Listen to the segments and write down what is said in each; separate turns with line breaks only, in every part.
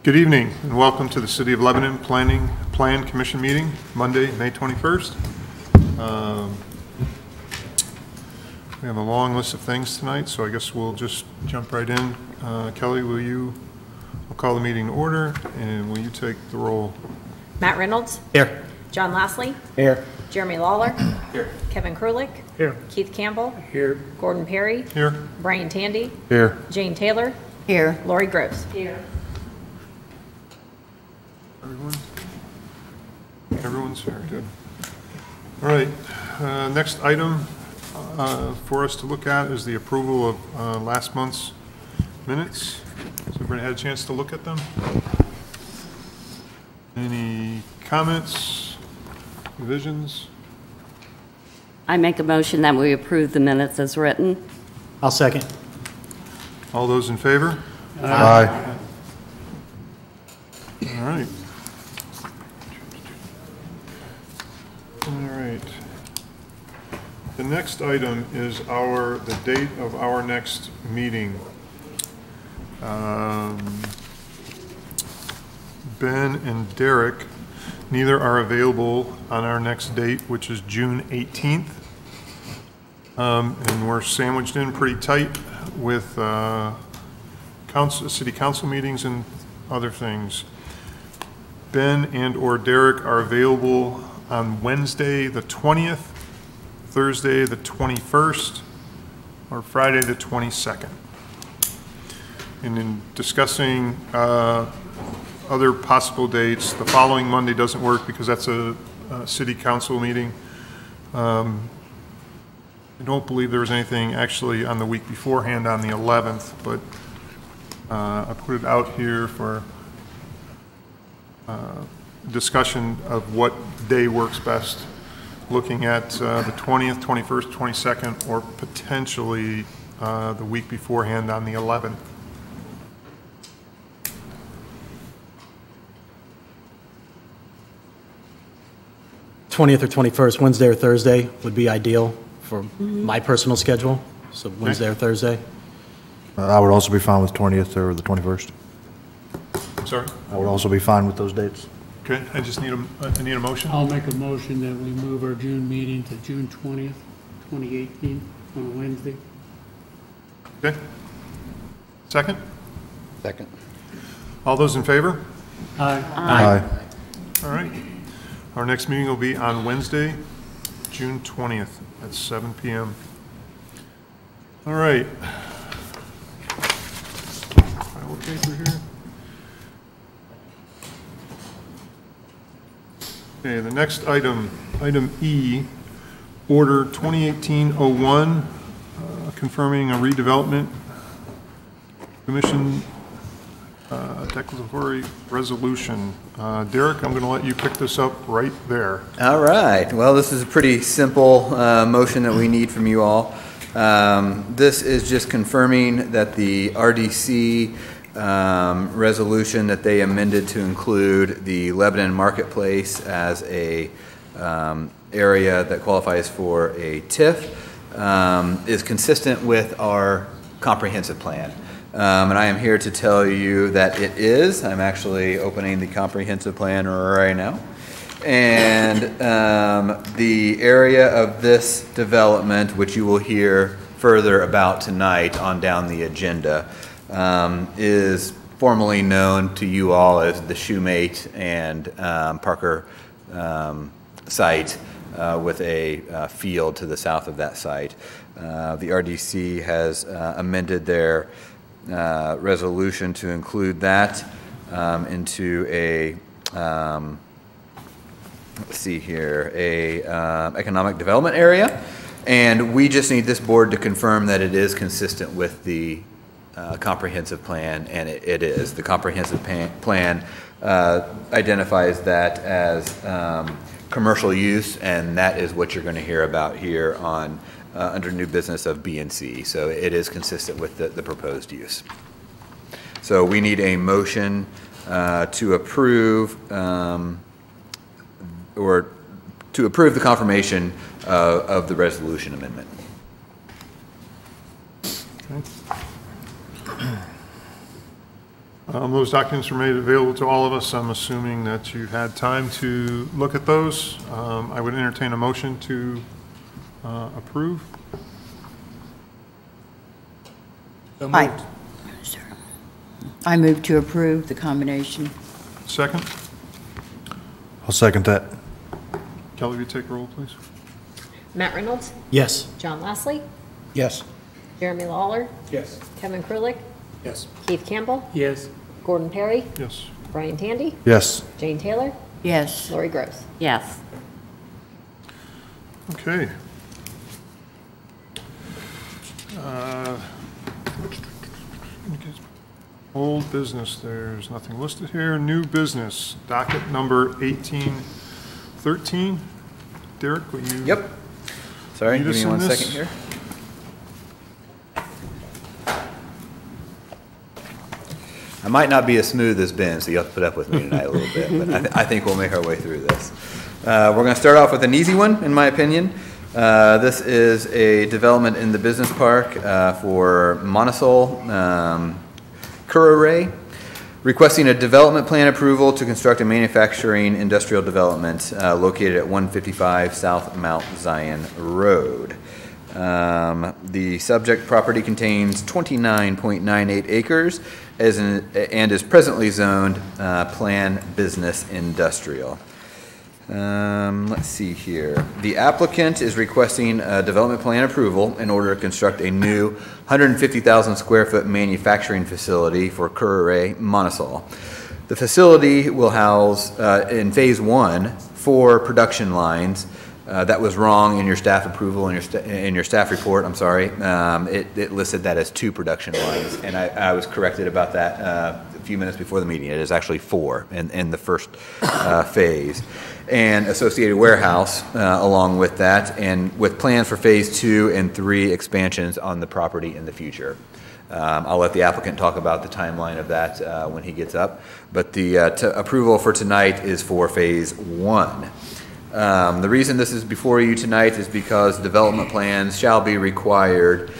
Good evening and welcome to the City of Lebanon Plan Commission meeting, Monday, May 21st. We have a long list of things tonight, so I guess we'll just jump right in. Kelly, we'll call the meeting to order, and will you take the roll?
Matt Reynolds.
Here.
John Lashley.
Here.
Jeremy Lawler.
Here.
Kevin Krulik.
Here.
Keith Campbell.
Here.
Gordon Perry.
Here.
Brian Tandy.
Here.
Jane Taylor.
Here.
Lori Groves. Here.
Everyone's here, good. All right, next item for us to look at is the approval of last month's minutes. Has everybody had a chance to look at them? Any comments, revisions?
I make a motion that we approve the minutes as written.
I'll second.
All those in favor? Aye. All right. All right. The next item is the date of our next meeting. Ben and Derek, neither are available on our next date, which is June 18th. And we're sandwiched in pretty tight with city council meetings and other things. Ben and or Derek are available on Wednesday the 20th, Thursday the 21st, or Friday the 22nd. And in discussing other possible dates, the following Monday doesn't work because that's a city council meeting. I don't believe there was anything actually on the week beforehand on the 11th, but I put it out here for discussion of what day works best, looking at the 20th, 21st, 22nd, or potentially the week beforehand on the 11th.
'20th or 21st, Wednesday or Thursday would be ideal for my personal schedule. So Wednesday or Thursday.
I would also be fine with 20th or the 21st.
Sorry?
I would also be fine with those dates.
Okay, I just need a motion.
I'll make a motion that we move our June meeting to June 20th, 2018, on a Wednesday.
Okay. Second?
Second.
All those in favor?
Aye.
Aye.
All right. Our next meeting will be on Wednesday, June 20th at 7 p.m. All right. File paper here. Okay, the next item, item E, Order 2018-01, confirming a redevelopment commission declaratory resolution. Derek, I'm going to let you pick this up right there.
All right. Well, this is a pretty simple motion that we need from you all. This is just confirming that the RDC resolution that they amended to include the Lebanon Marketplace as a area that qualifies for a TIF is consistent with our comprehensive plan. And I am here to tell you that it is. I'm actually opening the comprehensive plan right now. And the area of this development, which you will hear further about tonight on down the agenda, is formally known to you all as the Shoemate and Parker site with a field to the south of that site. The RDC has amended their resolution to include that into a let's see here, a economic development area, and we just need this board to confirm that it is consistent with the comprehensive plan, and it is. The comprehensive plan identifies that as commercial use, and that is what you're going to hear about here on under new business of B and C. So it is consistent with the proposed use. So we need a motion to approve or to approve the confirmation of the resolution amendment.
Okay. Those documents were made available to all of us. I'm assuming that you've had time to look at those. I would entertain a motion to approve.
I move to approve the combination.
Second.
I'll second that.
Kelly, will you take roll, please?
Matt Reynolds,
Yes.
John Leslie,
Yes.
Jeremy Lawler,
Yes.
Kevin Krulik,
Yes.
Keith Campbell,
Yes.
Gordon Perry,
Yes.
Brian Tandy,
Yes.
Jane Taylor,
Yes.
Lori Gross.
Yes.
Okay. Uh, Old business, there's nothing listed here. New business, docket number 1813. Derek, will you?
Yep. Sorry,
Lead
give
us
me
in
one
this.
second here. I might not be as smooth as Ben, so you'll have to put up with me tonight a little bit, but I think we'll make our way through this. We're going to start off with an easy one, in my opinion. This is a development in the business park for Monosol, Curare, requesting a development plan approval to construct a manufacturing industrial development located at 155 South Mount Zion Road. The subject property contains 29.98 acres and is presently zoned Plan Business Industrial. Let's see here. The applicant is requesting a development plan approval in order to construct a new 150,000 square foot manufacturing facility for Curare Monosol. The facility will house, in phase 1, 4 production lines. That was wrong in your staff approval, in your staff report, I'm sorry. It listed that as 2 production lines, and I was corrected about that a few minutes before the meeting. It is actually 4 in the first phase. And associated warehouse along with that, and with plans for phase 2 and 3 expansions on the property in the future. I'll let the applicant talk about the timeline of that when he gets up, but the approval for tonight is for phase 1. The reason this is before you tonight is because development plans shall be required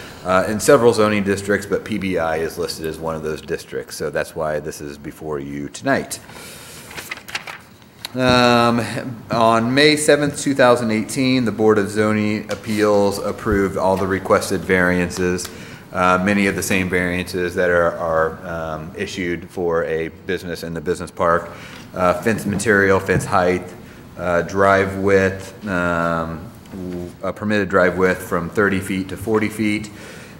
in several zoning districts, but PBI is listed as one of those districts, so that's why this is before you tonight. On May 7th, 2018, the Board of Zoning Appeals approved all the requested variances, many of the same variances that are issued for a business in the business park. Fence material, fence height, drive width, a permitted drive width from 30 feet to 40 feet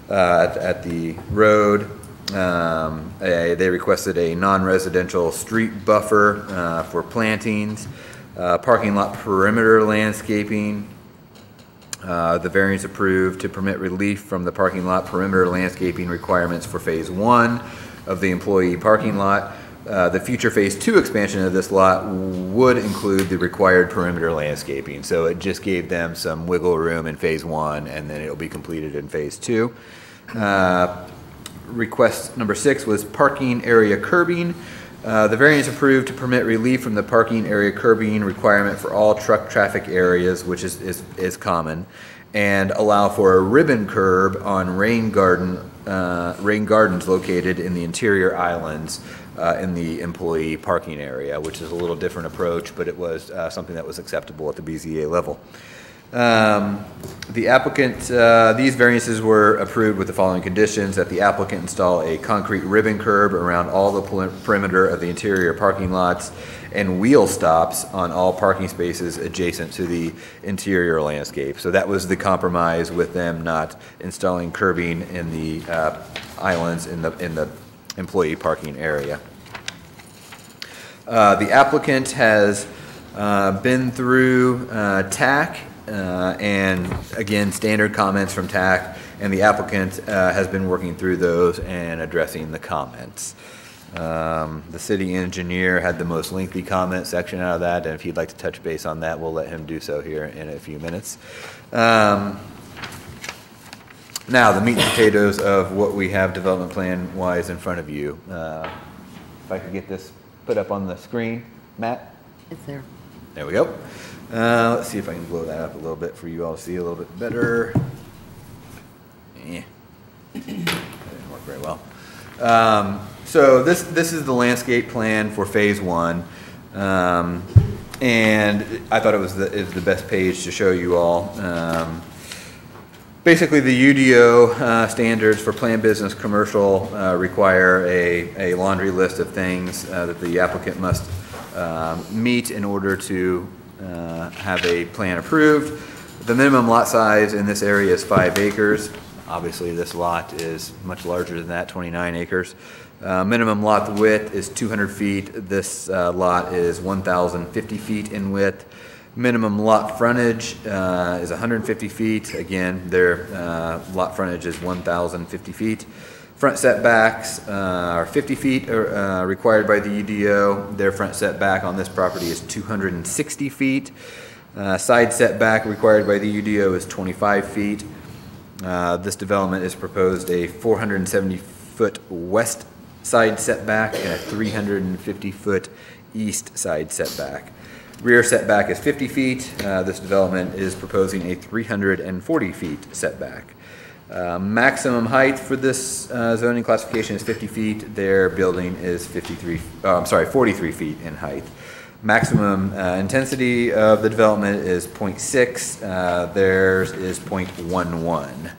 at the road. They requested a non-residential street buffer for plantings, parking lot perimeter landscaping. The variance approved to permit relief from the parking lot perimeter landscaping requirements for phase 1 of the employee parking lot. The future phase 2 expansion of this lot would include the required perimeter landscaping. So it just gave them some wiggle room in phase 1, and then it'll be completed in phase 2. Request number 6 was parking area curbing. The variance approved to permit relief from the parking area curbing requirement for all truck traffic areas, which is common, and allow for a ribbon curb on rain gardens located in the interior islands in the employee parking area, which is a little different approach, but it was something that was acceptable at the BZA level. The applicant, these variances were approved with the following conditions: that the applicant install a concrete ribbon curb around all the perimeter of the interior parking lots and wheel stops on all parking spaces adjacent to the interior landscape. So that was the compromise with them not installing curbing in the islands in the employee parking area. The applicant has been through TAC, and again, standard comments from TAC, and the applicant has been working through those and addressing the comments. The city engineer had the most lengthy comment section out of that, and if he'd like to touch base on that, we'll let him do so here in a few minutes. Now, the meat and potatoes of what we have development plan-wise in front of you. If I could get this put up on the screen, Matt?
It's there.
There we go. Let's see if I can blow that up a little bit for you all to see a little bit better. That didn't work very well. So this is the landscape plan for Phase 1. And I thought it was the best page to show you all. Basically, the UDO standards for planned business commercial require a laundry list of things that the applicant must meet in order to have a plan approved. The minimum lot size in this area is 5 acres. Obviously, this lot is much larger than that, 29 acres. Minimum lot width is 200 feet. This lot is 1,050 feet in width. Minimum lot frontage is 150 feet. Again, their lot frontage is 1,050 feet. Front setbacks are 50 feet required by the UDO. Their front setback on this property is 260 feet. Side setback required by the UDO is 25 feet. This development is proposed a 470-foot west side setback and a 350-foot east side setback. Rear setback is 50 feet. This development is proposing a 340 feet setback. Maximum height for this zoning classification is 50 feet. Their building is 43 feet in height. Maximum intensity of the development is 0.6. Theirs is 0.11.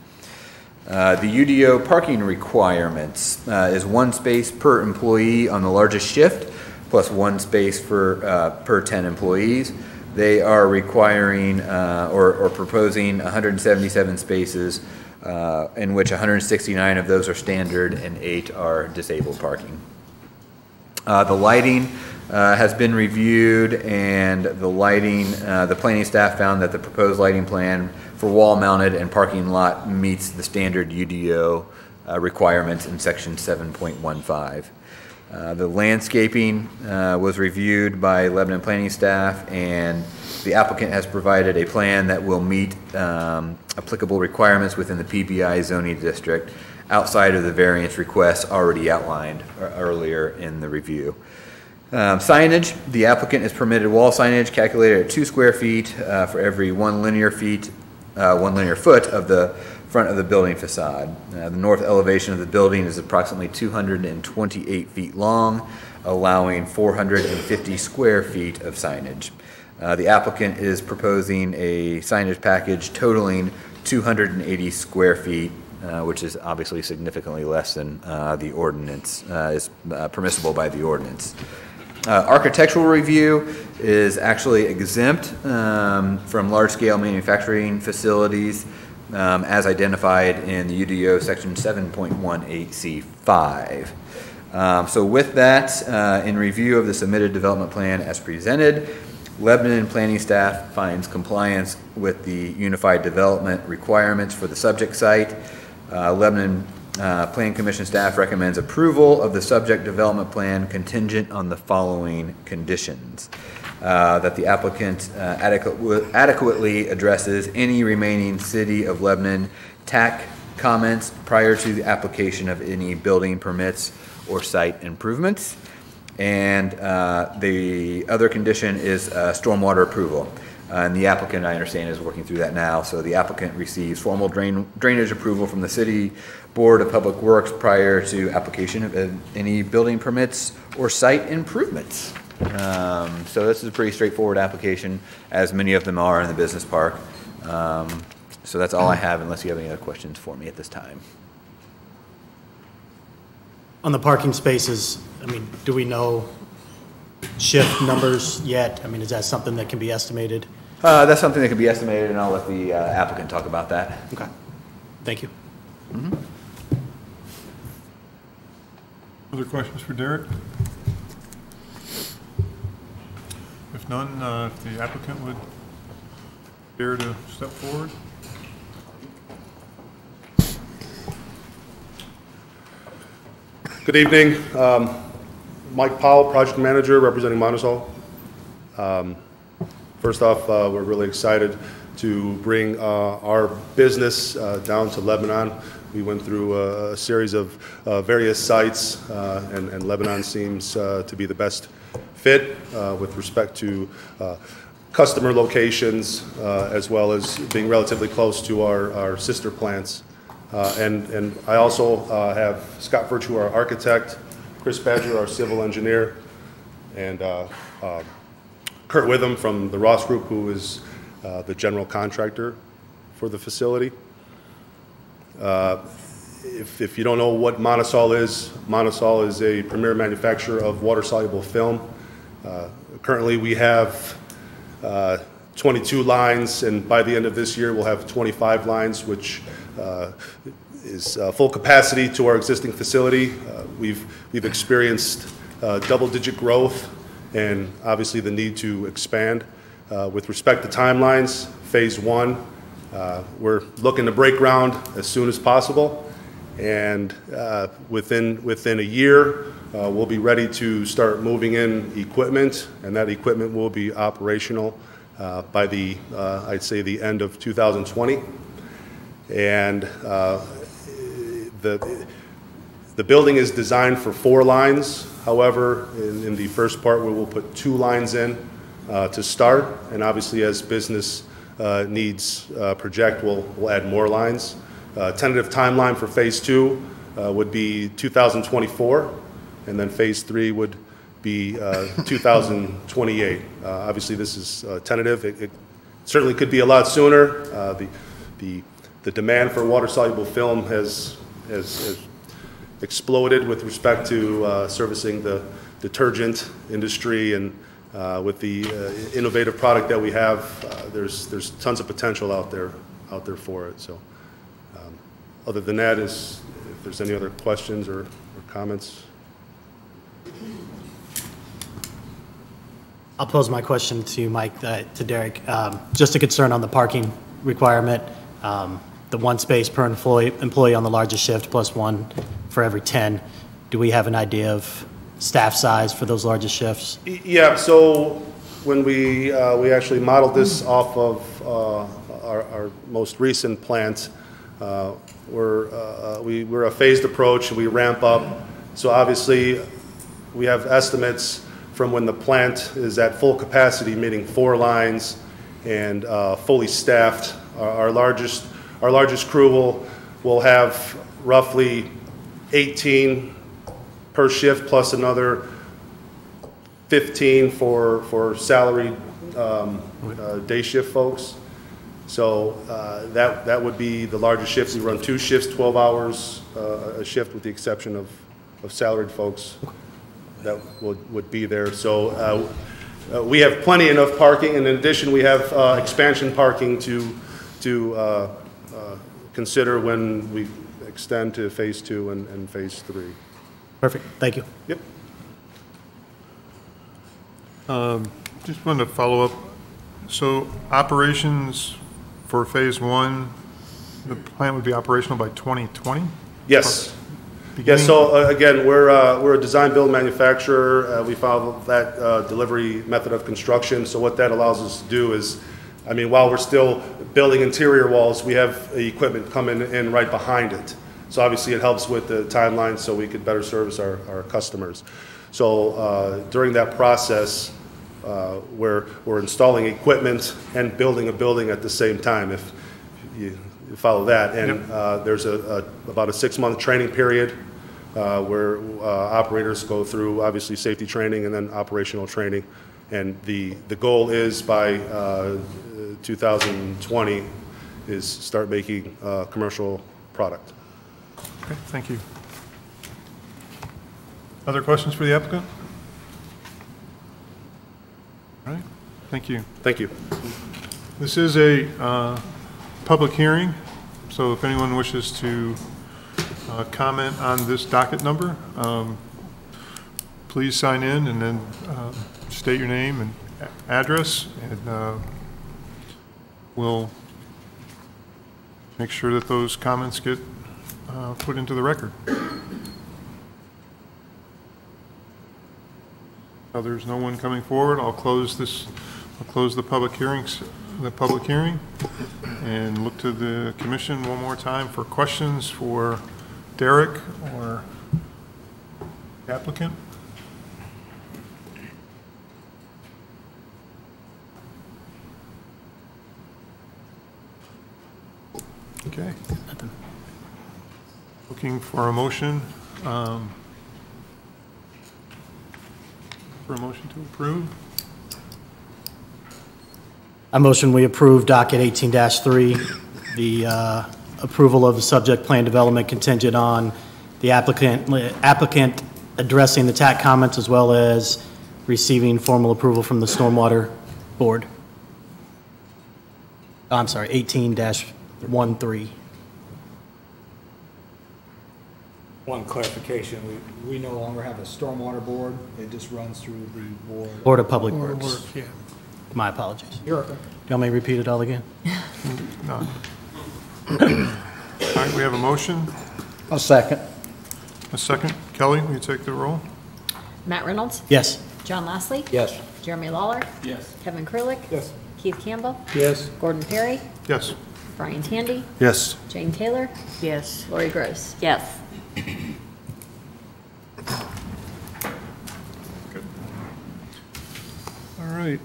The UDO parking requirements is 1 space per employee on the largest shift, plus 1 space per 10 employees. They are requiring or proposing 177 spaces, in which 169 of those are standard and 8 are disabled parking. The lighting has been reviewed, and the planning staff found that the proposed lighting plan for wall-mounted and parking lot meets the standard UDO requirements in section 7.15. The landscaping was reviewed by Lebanon planning staff, and the applicant has provided a plan that will meet applicable requirements within the PBI zoning district outside of the variance requests already outlined earlier in the review. Signage, the applicant is permitted wall signage calculated at 2 square feet for every 1 linear foot of the front of the building facade. The north elevation of the building is approximately 228 feet long, allowing 450 square feet of signage. The applicant is proposing a signage package totaling 280 square feet, which is obviously significantly less than the ordinance is permissible by the ordinance. Architectural review is actually exempt from large-scale manufacturing facilities as identified in the UDO section 7.18C5. So with that, in review of the submitted development plan as presented, Lebanon planning staff finds compliance with the unified development requirements for the subject site. Lebanon Plan Commission staff recommends approval of the subject development plan contingent on the following conditions. That the applicant adequately addresses any remaining City of Lebanon TAC comments prior to the application of any building permits or site improvements. And the other condition is stormwater approval. And the applicant, I understand, is working through that now. So the applicant receives formal drainage approval from the City Board of Public Works prior to application of any building permits or site improvements. So this is a pretty straightforward application, as many of them are in the business park. So that's all I have, unless you have any other questions for me at this time.
On the parking spaces, I mean, do we know shift numbers yet? I mean, is that something that can be estimated?
That's something that can be estimated, and I'll let the applicant talk about that.
Okay. Thank you.
Mm-hmm.
Other questions for Derek? If none, if the applicant would dare to step forward.
Good evening. Mike Powell, project manager representing Monticello. First off, we're really excited to bring our business down to Lebanon. We went through a series of various sites, and Lebanon seems to be the best fit with respect to customer locations, as well as being relatively close to our sister plants. And I also have Scott Virtue, our architect, Chris Badger, our civil engineer, and Kurt Witham from the Ross Group, who is the general contractor for the facility. If you don't know what Monosol is a premier manufacturer of water-soluble film. Currently, we have 22 lines, and by the end of this year, we'll have 25 lines, which is full capacity to our existing facility. We've experienced double-digit growth and obviously the need to expand. With respect to timelines, phase one, we're looking to break ground as soon as possible, and within a year, we'll be ready to start moving in equipment, and that equipment will be operational by I'd say the end of 2020. And the building is designed for 4 lines. However, in the first part, we will put 2 lines in to start, and obviously as business needs project, we'll add more lines. Tentative timeline for phase 2 would be 2024, and then phase 3 would be 2028. Obviously, this is tentative. It certainly could be a lot sooner. The demand for water-soluble film has exploded with respect to servicing the detergent industry, and with the innovative product that we have, there's tons of potential out there for it. So, other than that, if there's any other questions or comments.
I'll pose my question to you, Mike, to Derek. Just a concern on the parking requirement. The 1 space per employee on the largest shift plus 1 for every 10. Do we have an idea of staff size for those largest shifts?
Yeah, so when we actually modeled this off of our most recent plant, we're a phased approach, and we ramp up. So obviously, we have estimates from when the plant is at full capacity, meaning 4 lines and fully staffed. Our largest crew will have roughly 18 per shift, plus another 15 for salaried day shift folks. So that would be the largest shifts. We run 2 shifts, 12 hours a shift, with the exception of salaried folks that would be there. So we have plenty enough parking, and in addition, we have expansion parking to consider when we extend to phase 2 and phase 3.
Perfect. Thank you.
Yep.
Just wanted to follow up. So operations for phase 1, the plant would be operational by 2020?
Yes. Yes, so again, we're a design build manufacturer. We follow that delivery method of construction. So what that allows us to do is, I mean, while we're still building interior walls, we have equipment coming in right behind it. So obviously it helps with the timeline so we could better service our customers. So during that process, we're installing equipment and building a building at the same time, if you follow that. And there's about a 6-month training period where operators go through, obviously, safety training and then operational training. And the goal is by 2020 is start making commercial product.
Okay, thank you. Other questions for the applicant? All right, thank you.
Thank you.
This is a public hearing, so if anyone wishes to comment on this docket number, please sign in and then state your name and address, and we'll make sure that those comments get put into the record. Now, there's no one coming forward. I'll close the public hearings. And look to the commission one more time for questions for Derek or the applicant. Okay. Looking for a motion for a motion to approve.
I motion we approve docket 18-3, the approval of the subject plan development contingent on the applicant addressing the TAC comments as well as receiving formal approval from the Stormwater Board. Oh, I'm sorry, 18-13.
One clarification, we no longer have a stormwater board, it just runs through the board.
Board of Public
Or
Works.
work, yeah.
My apologies.
You're okay.
Do you want me to repeat it all again?
No. All right, we have a motion.
A second.
A second. Kelly, will you take the roll?
Matt Reynolds,
Yes.
John Leslie,
Yes.
Jeremy Lawler,
Yes.
Kevin Kurlik,
Yes.
Keith Campbell,
Yes.
Gordon Perry,
Yes.
Brian Tandy,
Yes.
Jane Taylor,
Yes.
Lori Gross.
Yes.
Good. All right.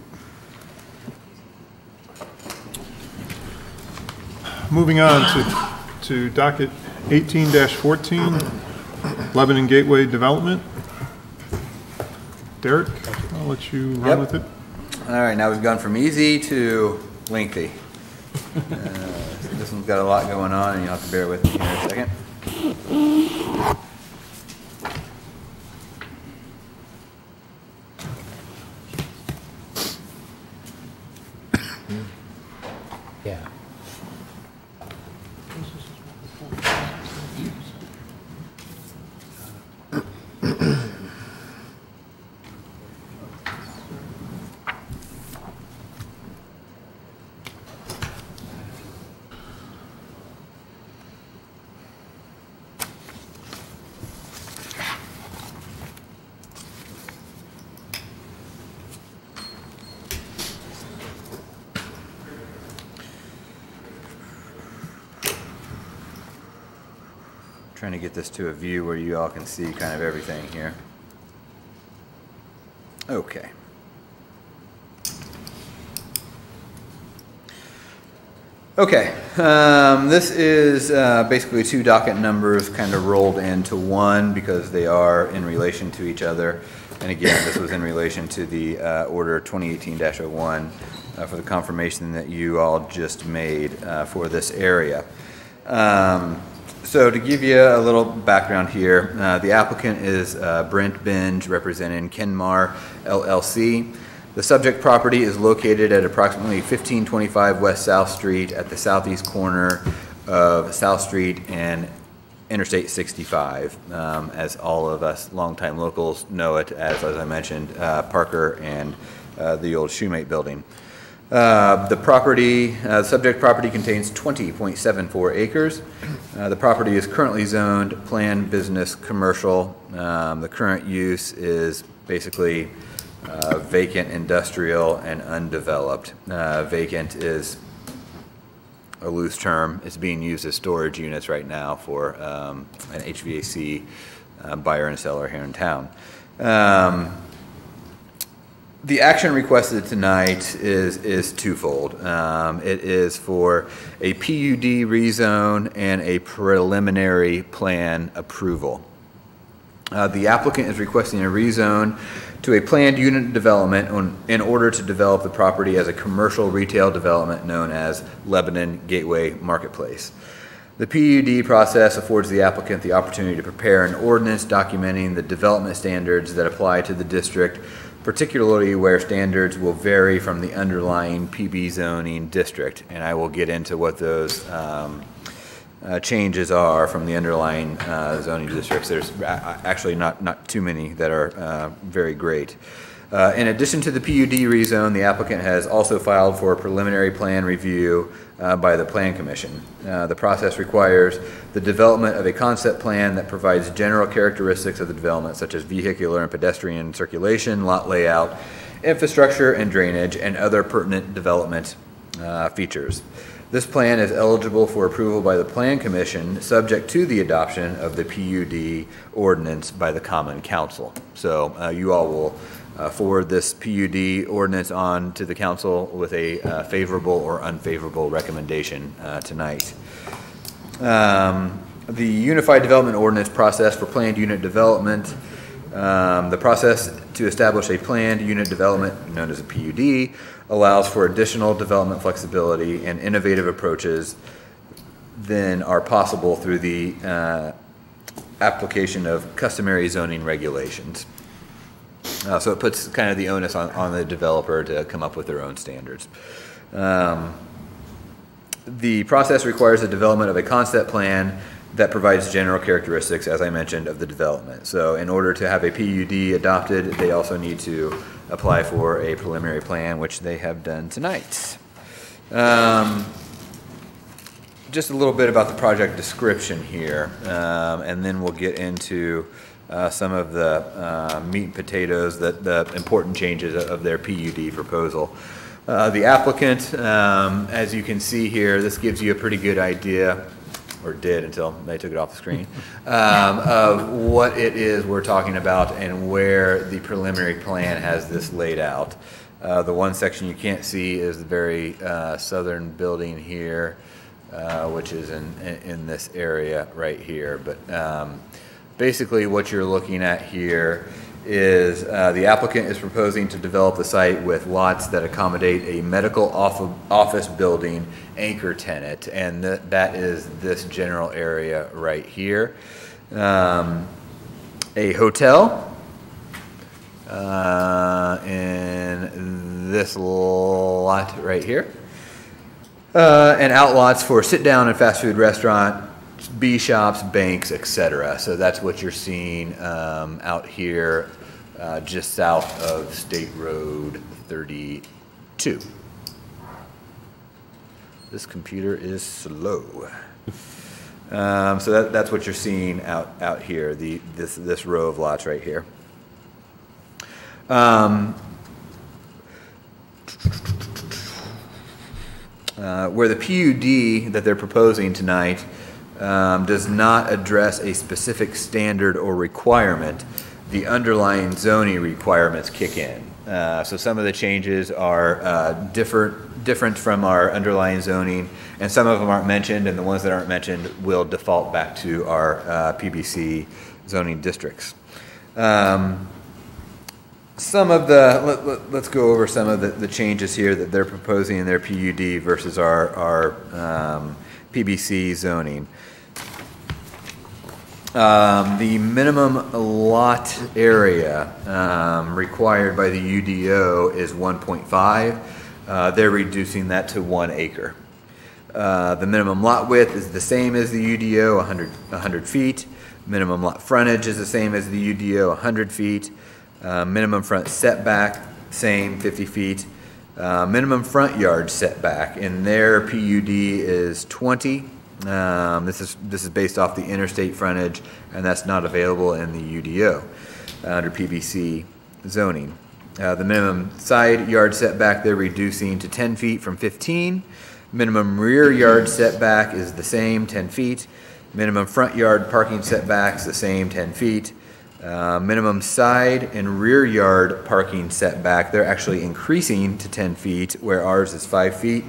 Moving on to docket 18-14, Lebanon Gateway Development. Derek, I'll let you run
Yep.
with it.
All right, now we've gone from easy to lengthy. This one's got a lot going on, and you'll have to bear with me here a second.
Yeah.
Trying to get this to a view where you all can see kind of everything here. Okay. Okay, this is basically two docket numbers kind of rolled into one because they are in relation to each other. And again, this was in relation to the order 2018-01 for the confirmation that you all just made for this area. So to give you a little background here, the applicant is Brent Binge representing Kenmar LLC. The subject property is located at approximately 1525 West South Street at the southeast corner of South Street and Interstate 65. As all of us longtime locals know it as I mentioned, Parker and the old Shoemate building. The subject property contains 20.74 acres. The property is currently zoned planned business commercial. The current use is basically vacant industrial and undeveloped. Vacant is a loose term. It's being used as storage units right now for an HVAC buyer and seller here in town. The action requested tonight is twofold. It is for a PUD rezone and a preliminary plan approval. The applicant is requesting a rezone to a planned unit development in order to develop the property as a commercial retail development known as Lebanon Gateway Marketplace. The PUD process affords the applicant the opportunity to prepare an ordinance documenting the development standards that apply to the district, particularly where standards will vary from the underlying PB zoning district. And I will get into what those changes are from the underlying zoning districts. There's actually not too many that are very great. In addition to the PUD rezone, the applicant has also filed for a preliminary plan review by the Plan Commission. The process requires the development of a concept plan that provides general characteristics of the development, such as vehicular and pedestrian circulation, lot layout, infrastructure and drainage, and other pertinent development features. This plan is eligible for approval by the Plan Commission, subject to the adoption of the PUD ordinance by the Common Council. So you all will forward this PUD ordinance on to the council with a favorable or unfavorable recommendation tonight. The Unified Development Ordinance process for planned unit development. The process to to establish a planned unit development known as a PUD allows for additional development flexibility and innovative approaches than are possible through the application of customary zoning regulations. So it puts kind of the onus on the developer to come up with their own standards. The process requires the development of a concept plan that provides general characteristics, as I mentioned, of the development. So in order to have a PUD adopted, they also need to apply for a preliminary plan, which they have done tonight. Just a little bit about the project description here, and then we'll get into some of the meat and potatoes, the important changes of their PUD proposal. The applicant, as you can see here, this gives you a pretty good idea, or did until they took it off the screen, of what it is we're talking about and where the preliminary plan has this laid out. The one section you can't see is the very southern building here, which is in this area right here. But basically what you're looking at here is the applicant is proposing to develop the site with lots that accommodate a medical office building anchor tenant, and that is this general area right here. A hotel in this lot right here, and outlots for sit-down and fast food restaurant, B shops, banks, etc. So that's what you're seeing out here just south of State Road 32. This computer is slow. So that's what you're seeing out here, this row of lots right here. Where the PUD that they're proposing tonight does not address a specific standard or requirement, the underlying zoning requirements kick in. So some of the changes are different from our underlying zoning, and some of them aren't mentioned, and the ones that aren't mentioned will default back to our PBC zoning districts. Let's go over some of the changes here that they're proposing in their PUD versus our PBC zoning. The minimum lot area required by the UDO is 1.5. They're reducing that to 1 acre. The minimum lot width is the same as the UDO, 100 feet. Minimum lot frontage is the same as the UDO, 100 feet. Minimum front setback, same, 50 feet. Minimum front yard setback in their PUD is 20. This is based off the interstate frontage, and that's not available in the UDO under PBC zoning. The minimum side yard setback they're reducing to 10 feet from 15. Minimum rear yard setback is the same, 10 feet. Minimum front yard parking setbacks the same, 10 feet. Minimum side and rear yard parking setback, they're actually increasing to 10 feet, where ours is 5 feet.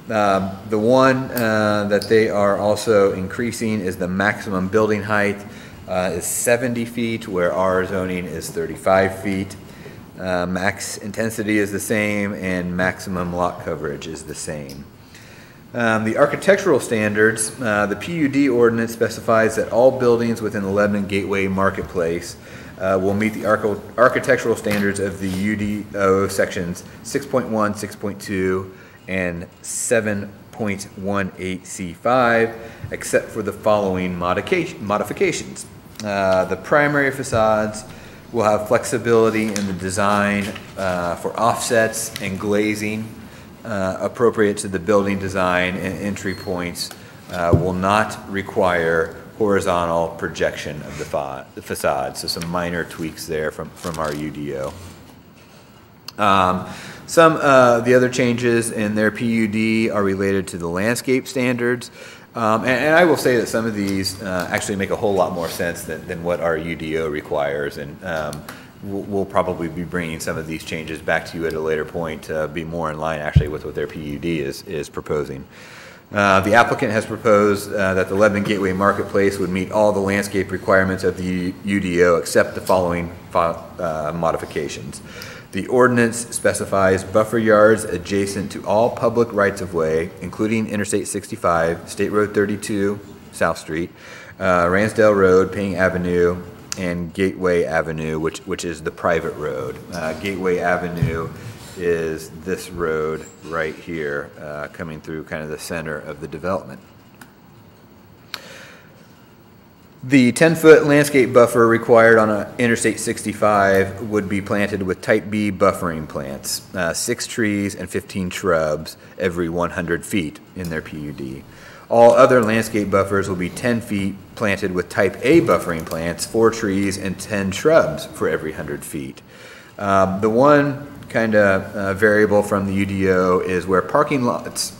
The one that they are also increasing is the maximum building height is 70 feet, where our zoning is 35 feet. Max intensity is the same, and maximum lot coverage is the same. The architectural standards, the PUD ordinance specifies that all buildings within the Lebanon Gateway Marketplace will meet the architectural standards of the UDO sections 6.1, 6.2, and 7.18C5, except for the following modifications. The primary facades will have flexibility in the design for offsets and glazing appropriate to the building design, and entry points will not require horizontal projection of the facade. So some minor tweaks there from our UDO. Some of the other changes in their PUD are related to the landscape standards. And I will say that some of these actually make a whole lot more sense than what our UDO requires. And we'll probably be bringing some of these changes back to you at a later point to be more in line actually with what their PUD is proposing. The applicant has proposed that the Lebanon Gateway Marketplace would meet all the landscape requirements of the UDO except the following modifications. The ordinance specifies buffer yards adjacent to all public rights-of-way, including Interstate 65, State Road 32, South Street, Ransdale Road, Payne Avenue, and Gateway Avenue, which is the private road. Gateway Avenue is this road right here, coming through kind of the center of the development. The 10-foot landscape buffer required on Interstate 65 would be planted with Type B buffering plants, 6 trees and 15 shrubs every 100 feet in their PUD. All other landscape buffers will be 10 feet planted with Type A buffering plants, 4 trees and 10 shrubs for every 100 feet. The one kind of variable from the UDO is where parking lots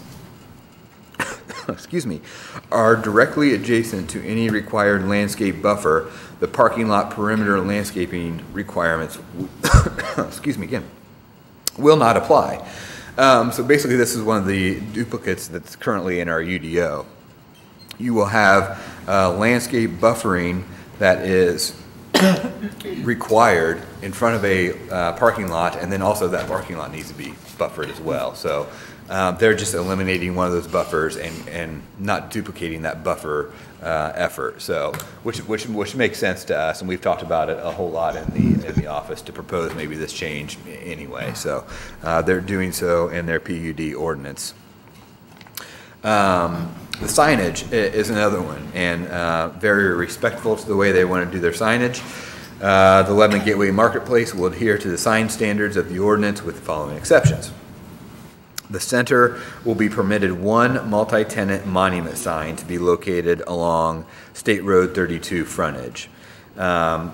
excuse me, are directly adjacent to any required landscape buffer, the parking lot perimeter landscaping requirements excuse me again, will not apply. So basically this is one of the duplicates that's currently in our UDO. You will have landscape buffering that is required in front of a parking lot, and then also that parking lot needs to be buffered as well. So they're just eliminating one of those buffers and not duplicating that buffer effort. So which makes sense to us, and we've talked about it a whole lot in the office to propose maybe this change anyway. So they're doing so in their PUD ordinance. The signage is another one, and very respectful to the way they want to do their signage. The Lebanon Gateway Marketplace will adhere to the sign standards of the ordinance with the following exceptions. The center will be permitted one multi-tenant monument sign to be located along State Road 32 frontage. The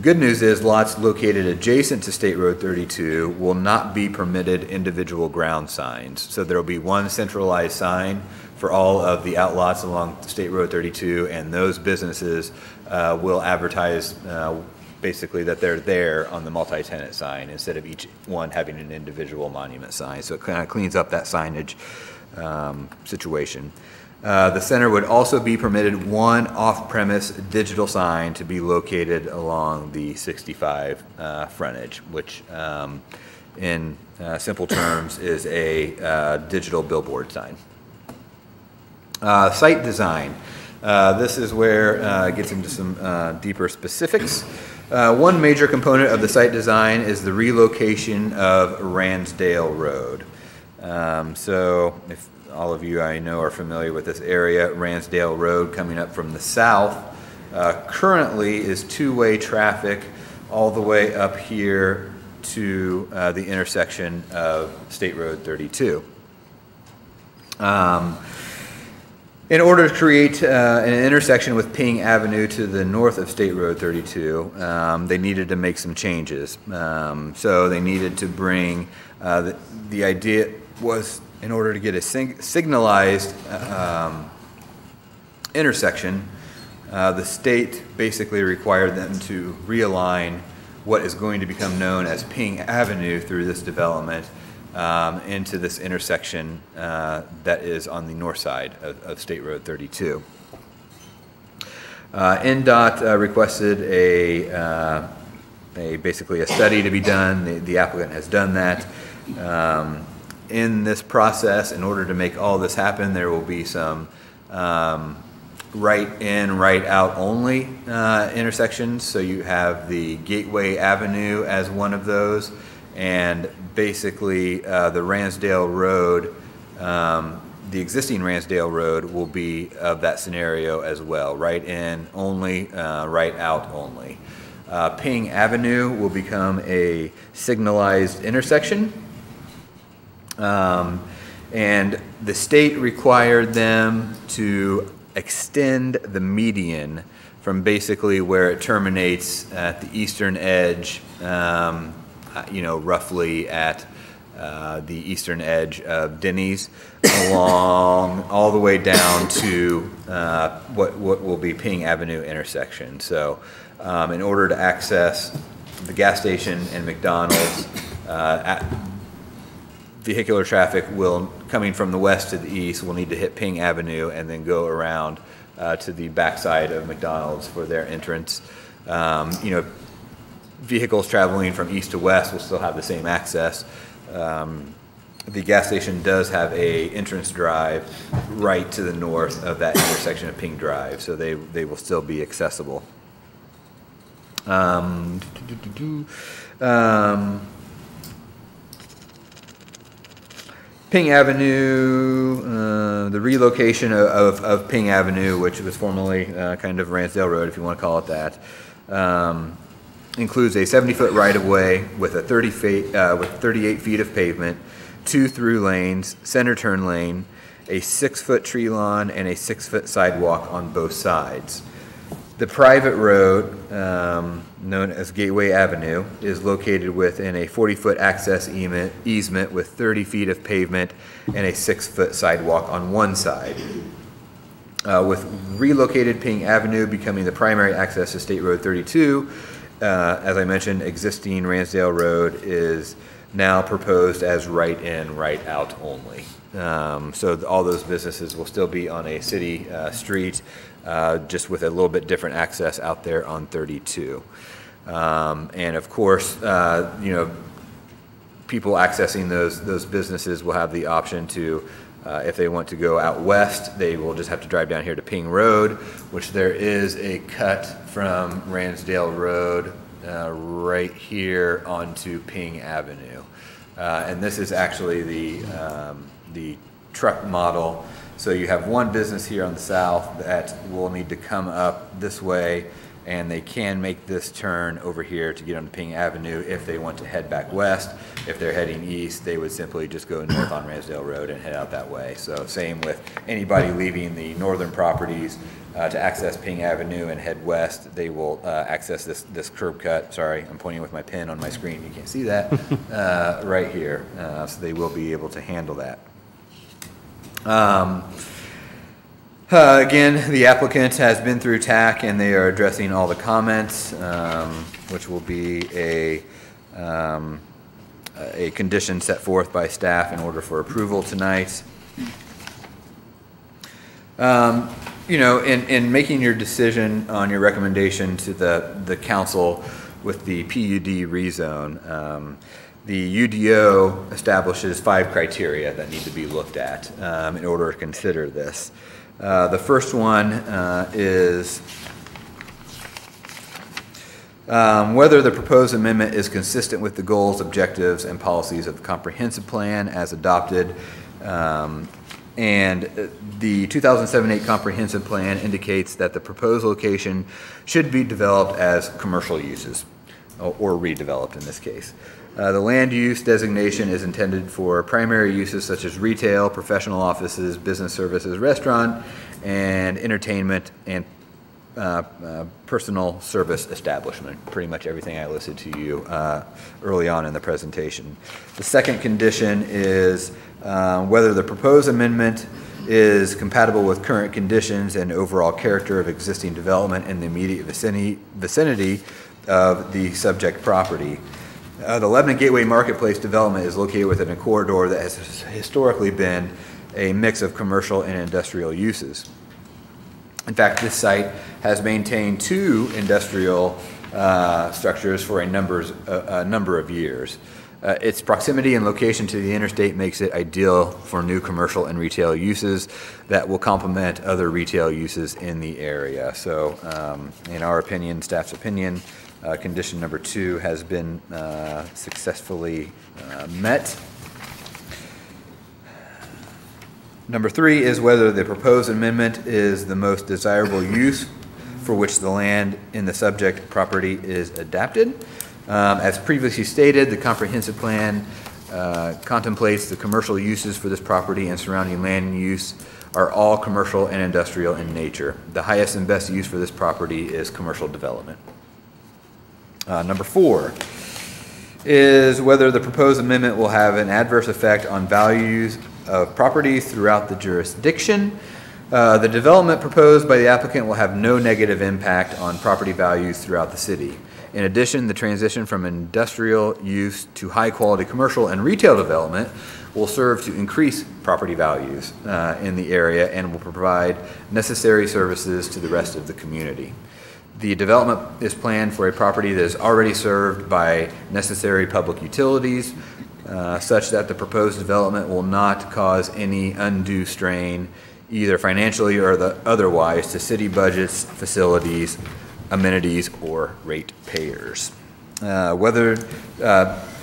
good news is lots located adjacent to State Road 32 will not be permitted individual ground signs. So there will be one centralized sign for all of the outlots along State Road 32, and those businesses will advertise basically that they're there on the multi-tenant sign instead of each one having an individual monument sign. So it kind of cleans up that signage situation. The center would also be permitted one off-premise digital sign to be located along the 65 frontage, which in simple terms is a digital billboard sign. Site design. This is where it gets into some deeper specifics. One major component of the site design is the relocation of Ransdale Road. So if all of you I know are familiar with this area, Ransdale Road coming up from the south currently is two-way traffic all the way up here to the intersection of State Road 32. In order to create an intersection with Ping Avenue to the north of State Road 32, they needed to make some changes. So they needed to bring, the idea was in order to get a signalized intersection, the state basically required them to realign what is going to become known as Ping Avenue through this development into this intersection that is on the north side of State Road 32. NDOT requested basically a study to be done. The applicant has done that. In this process, in order to make all this happen, there will be some right in, right out only intersections. So you have the Gateway Avenue as one of those, and basically the Ransdale Road, the existing Ransdale Road will be of that scenario as well. Right in only, right out only. Ping Avenue will become a signalized intersection. And the state required them to extend the median from basically where it terminates at the eastern edge, roughly at the eastern edge of Denny's, along all the way down to what will be Ping Avenue intersection. So in order to access the gas station and McDonald's, vehicular traffic will coming from the west to the east will need to hit Ping Avenue and then go around to the backside of McDonald's for their entrance. You know, vehicles traveling from east to west will still have the same access. The gas station does have a entrance drive right to the north of that intersection of Ping Drive, so they will still be accessible. Ping Avenue, the relocation of Ping Avenue, which was formerly kind of Ransdale Road, if you want to call it that, includes a 70-foot right-of-way with 38 feet of pavement, 2 through lanes, center turn lane, a 6-foot tree lawn, and a 6-foot sidewalk on both sides. The private road, known as Gateway Avenue, is located within a 40-foot access easement with 30 feet of pavement and a 6-foot sidewalk on one side. With relocated Ping Avenue becoming the primary access to State Road 32, as I mentioned, existing Ransdale Road is now proposed as right in, right out only. So all those businesses will still be on a city street, just with a little bit different access out there on 32. And of course, you know, people accessing those businesses will have the option to, if they want to go out west, they will just have to drive down here to Ping Road, which there is a cut from Ransdale Road right here onto Ping Avenue. And this is actually the truck model. So you have one business here on the south that will need to come up this way, and they can make this turn over here to get on Ping Avenue if they want to head back west. If they're heading east, they would simply just go north on Ransdale Road and head out that way. So same with anybody leaving the northern properties to access Ping Avenue and head west, they will access this curb cut. Sorry, I'm pointing with my pen on my screen. You can't see that right here. So they will be able to handle that. Again, the applicant has been through TAC and they are addressing all the comments, which will be a condition set forth by staff in order for approval tonight. You know, in making your decision on your recommendation to the council with the PUD rezone, the UDO establishes 5 criteria that need to be looked at in order to consider this. The first one is whether the proposed amendment is consistent with the goals, objectives, and policies of the comprehensive plan as adopted. And the 2007-8 comprehensive plan indicates that the proposed location should be developed as commercial uses, or redeveloped in this case. The land use designation is intended for primary uses such as retail, professional offices, business services, restaurant, and entertainment, and personal service establishment. Pretty much everything I listed to you early on in the presentation. The second condition is whether the proposed amendment is compatible with current conditions and overall character of existing development in the immediate vicinity of the subject property. The Lebanon Gateway Marketplace development is located within a corridor that has historically been a mix of commercial and industrial uses. In fact, this site has maintained 2 industrial structures for a number of years. Its proximity and location to the interstate makes it ideal for new commercial and retail uses that will complement other retail uses in the area. So, in our opinion, staff's opinion, condition number 2 has been successfully met. Number 3 is whether the proposed amendment is the most desirable use for which the land in the subject property is adapted. As previously stated, the comprehensive plan contemplates the commercial uses for this property and surrounding land use are all commercial and industrial in nature. The highest and best use for this property is commercial development. Number 4 is whether the proposed amendment will have an adverse effect on values of properties throughout the jurisdiction. The development proposed by the applicant will have no negative impact on property values throughout the city. In addition, the transition from industrial use to high-quality commercial and retail development will serve to increase property values in the area and will provide necessary services to the rest of the community. The development is planned for a property that is already served by necessary public utilities, such that the proposed development will not cause any undue strain, either financially or otherwise, to city budgets, facilities, amenities, or ratepayers.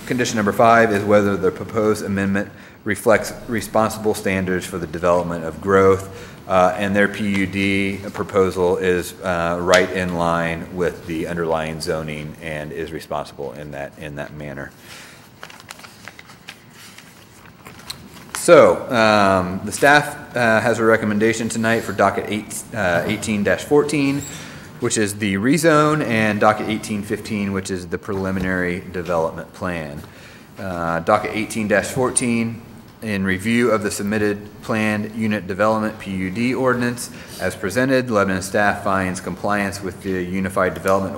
Condition number 5 is whether the proposed amendment reflects responsible standards for the development of growth, and their PUD proposal is right in line with the underlying zoning and is responsible in that manner. So, the staff has a recommendation tonight for docket 18-14, which is the rezone, and docket 18-15, which is the preliminary development plan. Docket 18-14, in review of the submitted planned unit development PUD ordinance as presented, Lebanon staff finds compliance with the Unified Development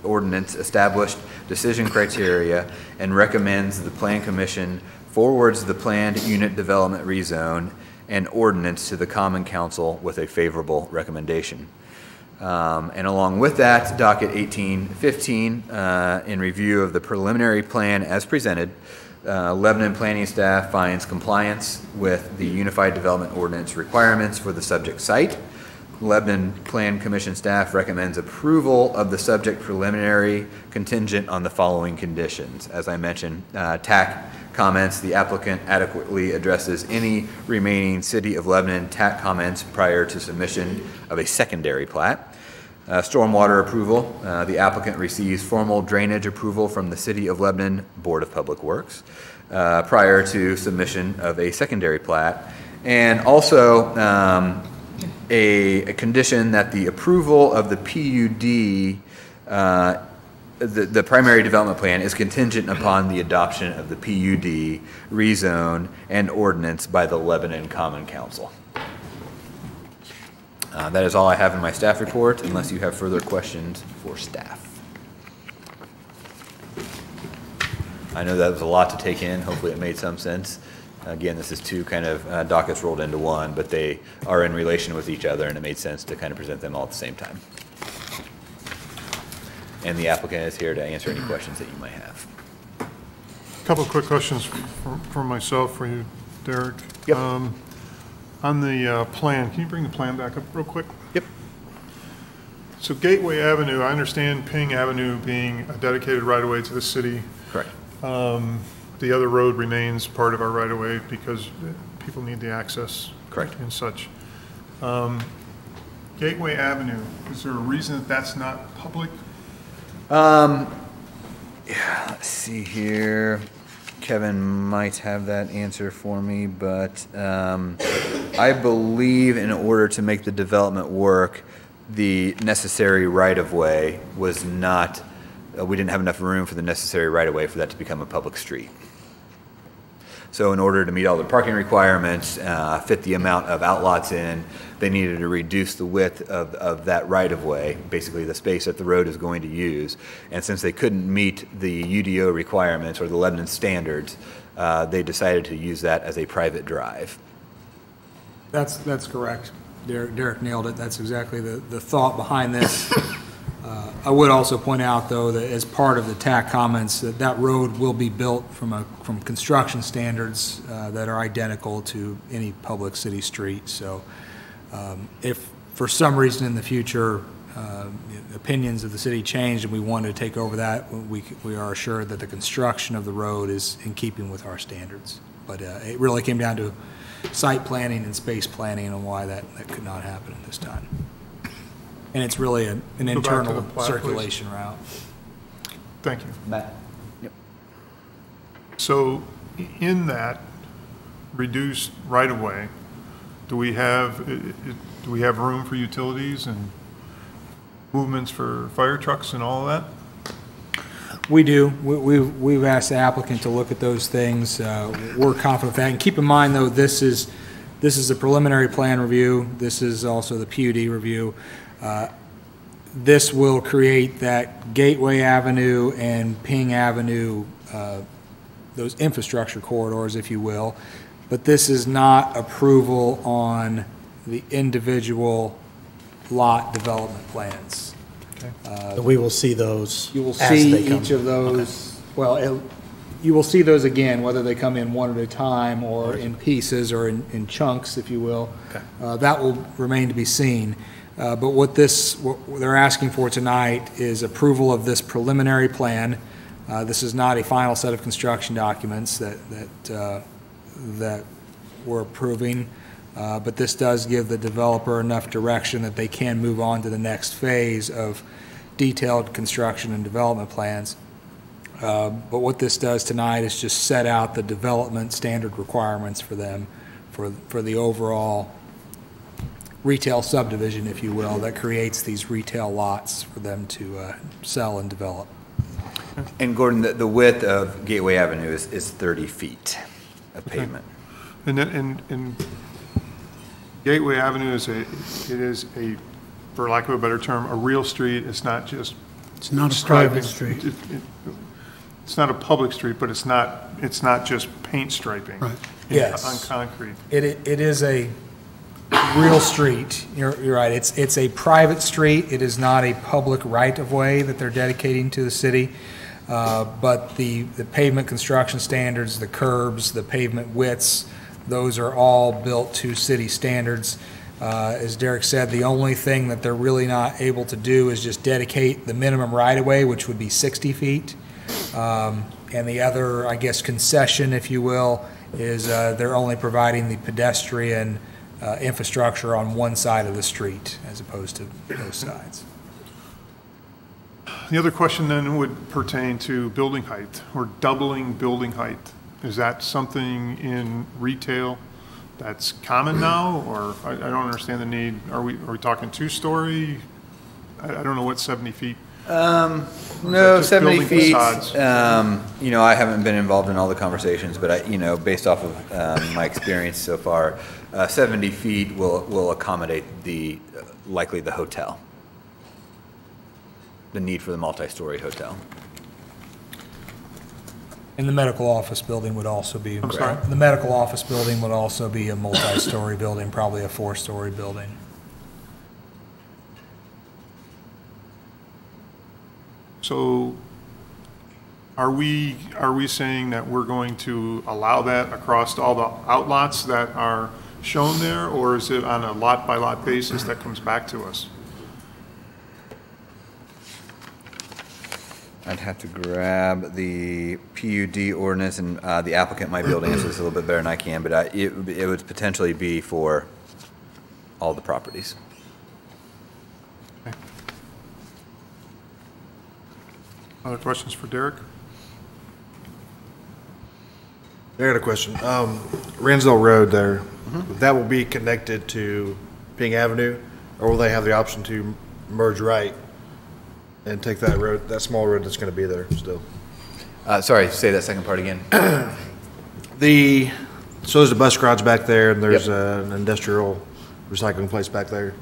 Ordinance established decision criteria and recommends the Plan Commission forwards the planned unit development rezone and ordinance to the Common Council with a favorable recommendation. And along with that, docket 18-15, in review of the preliminary plan as presented, Lebanon planning staff finds compliance with the Unified Development Ordinance requirements for the subject site. Lebanon Plan Commission staff recommends approval of the subject preliminary contingent on the following conditions. As I mentioned, TAC comments, the applicant adequately addresses any remaining City of Lebanon TAC comments prior to submission of a secondary plat. Stormwater approval, the applicant receives formal drainage approval from the City of Lebanon Board of Public Works prior to submission of a secondary plat. And also a condition that the approval of the PUD, the primary development plan, is contingent upon the adoption of the PUD, rezone, and ordinance by the Lebanon Common Council. That is all I have in my staff report, unless you have further questions for staff. I know that was a lot to take in. Hopefully it made some sense. Again, this is two kind of dockets rolled into one, but they are in relation with each other, and it made sense to kind of present them all at the same time. And the applicant is here to answer any questions that you might have.
A couple of quick questions from myself for you, Derek.
Yep.
On the plan, can you bring the plan back up real quick?
Yep.
So Gateway Avenue, I understand Ping Avenue being a dedicated right-of-way to the city.
Correct.
The other road remains part of our right-of-way because people need the access.
Correct.
And such. Gateway Avenue, is there a reason that that's not public?
Yeah, let's see here. Kevin might have that answer for me, but I believe in order to make the development work, the necessary right-of-way was not, we didn't have enough room for the necessary right-of-way for that to become a public street. So in order to meet all the parking requirements, fit the amount of outlots in, they needed to reduce the width of that right-of-way, basically the space that the road is going to use. And since they couldn't meet the UDO requirements or the Lebanon standards, they decided to use that as a private drive.
That's correct. Derek nailed it. That's exactly the thought behind this. I would also point out, though, that as part of the TAC comments, that road will be built from construction standards that are identical to any public city street. So if for some reason in the future opinions of the city changed and we wanted to take over that, we are assured that the construction of the road is in keeping with our standards. But it really came down to site planning and space planning and why that could not happen at this time. And it's really an internal circulation route.
Thank you.
Matt? Yep.
So in that reduced right-of-way, do we have room for utilities and movements for fire trucks and all of that?
We do. We've asked the applicant to look at those things. We're confident of that. And keep in mind, though, this This is a preliminary plan review. This is also the PUD review. This will create that Gateway Avenue and Ping Avenue, those infrastructure corridors, if you will. But this is not approval on the individual lot development plans.
We will see those
You will
as
see
they come.
each of those, well, you will see those again, whether they come in one at a time or in pieces or in chunks, if you will. That will remain to be seen. But what they're asking for tonight is approval of this preliminary plan. This is not a final set of construction documents that we're approving, but this does give the developer enough direction that they can move on to the next phase of detailed construction and development plans. But what this does tonight is just set out the development standard requirements for them for the overall retail subdivision, if you will, that creates these retail lots for them to sell and develop.
And Gordon, the width of Gateway Avenue is 30 feet of pavement.
And Gateway Avenue is for lack of a better term, a real street. It's not just.
It's not a
striping.
private street.
It's not a public street, but it's not just paint striping.
Right.
Yes.
On concrete.
It is a real street. You're right. It's a private street. It is not a public right-of-way that they're dedicating to the city. But the pavement construction standards, the curbs, the pavement widths, those are all built to city standards. As Derek said, the only thing that they're really not able to do is just dedicate the minimum right-of-way, which would be 60 feet. And the other, I guess, concession, if you will, is they're only providing the pedestrian infrastructure on one side of the street as opposed to both sides.
The other question then would pertain to building height or doubling building height. Is that something in retail that's common now, or I don't understand the need? Are we talking two-story? I don't know what 70 feet.
No, 70
building
feet.
facades?
I haven't been involved in all the conversations, but based off of my experience so far, 70 feet will accommodate likely the hotel, the need for the multi-story hotel.
And the medical office building would also be.
I'm sorry?
The medical office building would also be a multi-story building, probably a 4-story building.
So are we saying that we're going to allow that across all the outlots that are shown there, or is it on a lot-by-lot basis that comes back to us?
I'd have to grab the PUD ordinance, and the applicant might be able to answer this a little bit better than I can, but it would potentially be for all the properties.
Okay. Other questions for Derek?
I got a question. Ransdell Road there, that will be connected to Ping Avenue, or will they have the option to merge right and take that road, that small road that's going to be there still?
Sorry, say that second part again.
So there's a bus garage back there, and there's an industrial recycling place back there.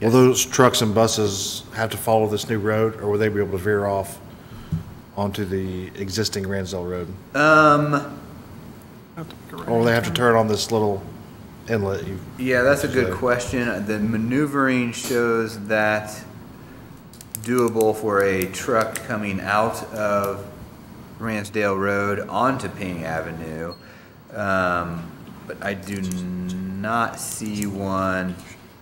Will those trucks and buses have to follow this new road, or will they be able to veer off onto the existing Ransdell Road? Or will they have to turn on this little inlet?
Yeah, that's a good question. The maneuvering shows that doable for a truck coming out of Ransdale Road onto Ping Avenue, but I do not see one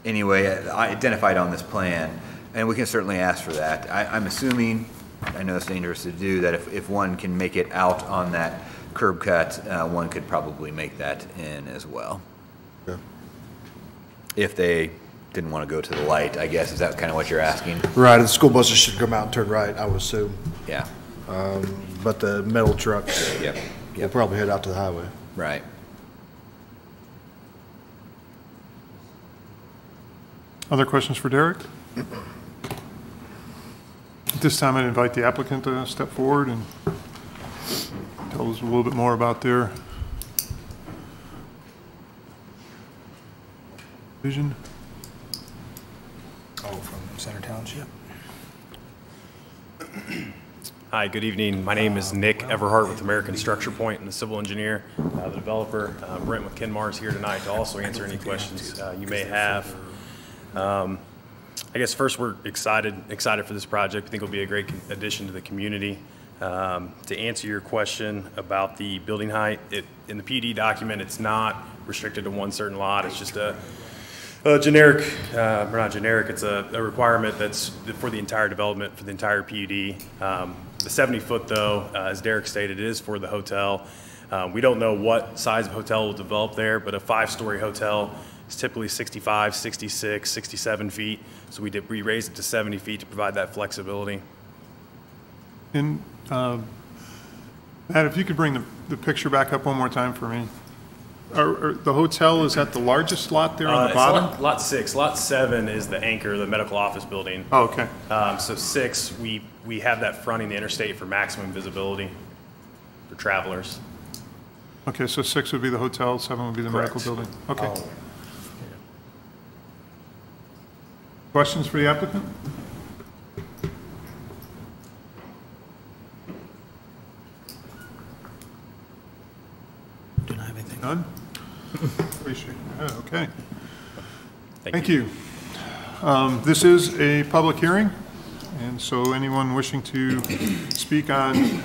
anyway identified on this plan, and we can certainly ask for that. I'm assuming, I know it's dangerous to do, that if one can make it out on that curb cut, one could probably make that in as well.
Yeah.
If they didn't want to go to the light, I guess. Is that kind of what you're asking?
Right, the school buses should come out and turn right, I would assume.
Yeah.
But the metal trucks will probably head out to the highway.
Right.
Other questions for Derek? At this time, I'd invite the applicant to step forward and tell us a little bit more about their Vision?
Oh, from Center Township.
Hi, good evening. My name is Nick Everhart with American Structure Point. I'm the civil engineer, the developer. Brent with Kenmar is here tonight to also answer any questions you may have. I guess first we're excited for this project. We think it'll be a great addition to the community. To answer your question about the building height, in the PUD document, it's not restricted to one certain lot. It's just a generic, or not generic, it's a requirement that's for the entire development, for the entire PUD. The 70-foot, though, as Derek stated, it is for the hotel. We don't know what size of hotel will develop there, but a 5-story hotel is typically 65, 66, 67 feet. So we raised it to 70 feet to provide that flexibility.
And Matt, if you could bring the picture back up one more time for me. The hotel is at the largest lot there on the bottom?
Lot 6. Lot 7 is the anchor, the medical office building.
Oh, okay.
So 6, we have that fronting the interstate for maximum visibility for travelers.
Okay, so 6 would be the hotel, 7 would be the
Correct.
medical building. Okay. Questions for the applicant?
Do not have anything.
None? Appreciate it. Okay.
Thank you.
This is a public hearing, and so anyone wishing to speak on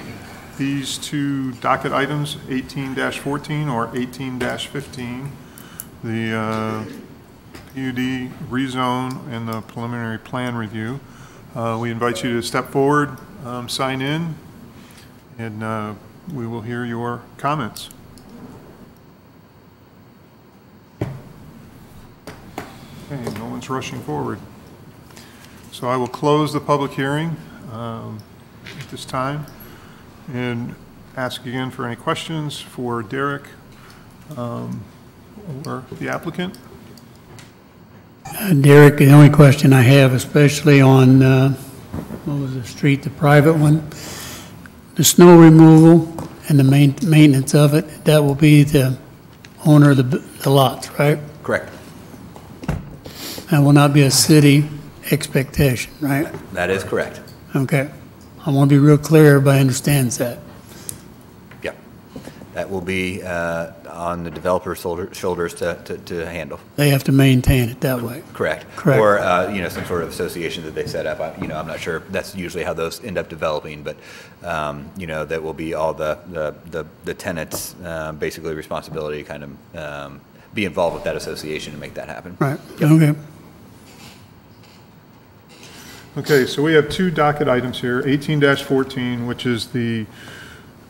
these two docket items, 18-14 or 18-15, the PUD rezone and the preliminary plan review, we invite you to step forward, sign in, and we will hear your comments. Okay, no one's rushing forward. So I will close the public hearing at this time and ask again for any questions for Derek or the applicant.
Derek, the only question I have, especially on, what was the street, the private one? The snow removal and the maintenance of it, that will be the owner of the lots, right?
Correct.
That will not be a city expectation, right?
That is correct.
Okay. I want to be real clear, everybody understands that.
Yep. That will be on the developer's shoulders to handle.
They have to maintain it that way.
Correct.
Correct.
Or, some sort of association that they set up. I'm not sure. That's usually how those end up developing, but, that will be all the tenants' basically responsibility to kind of be involved with that association and make that happen.
Right. Okay.
Okay, so we have two docket items here, 18-14, which is the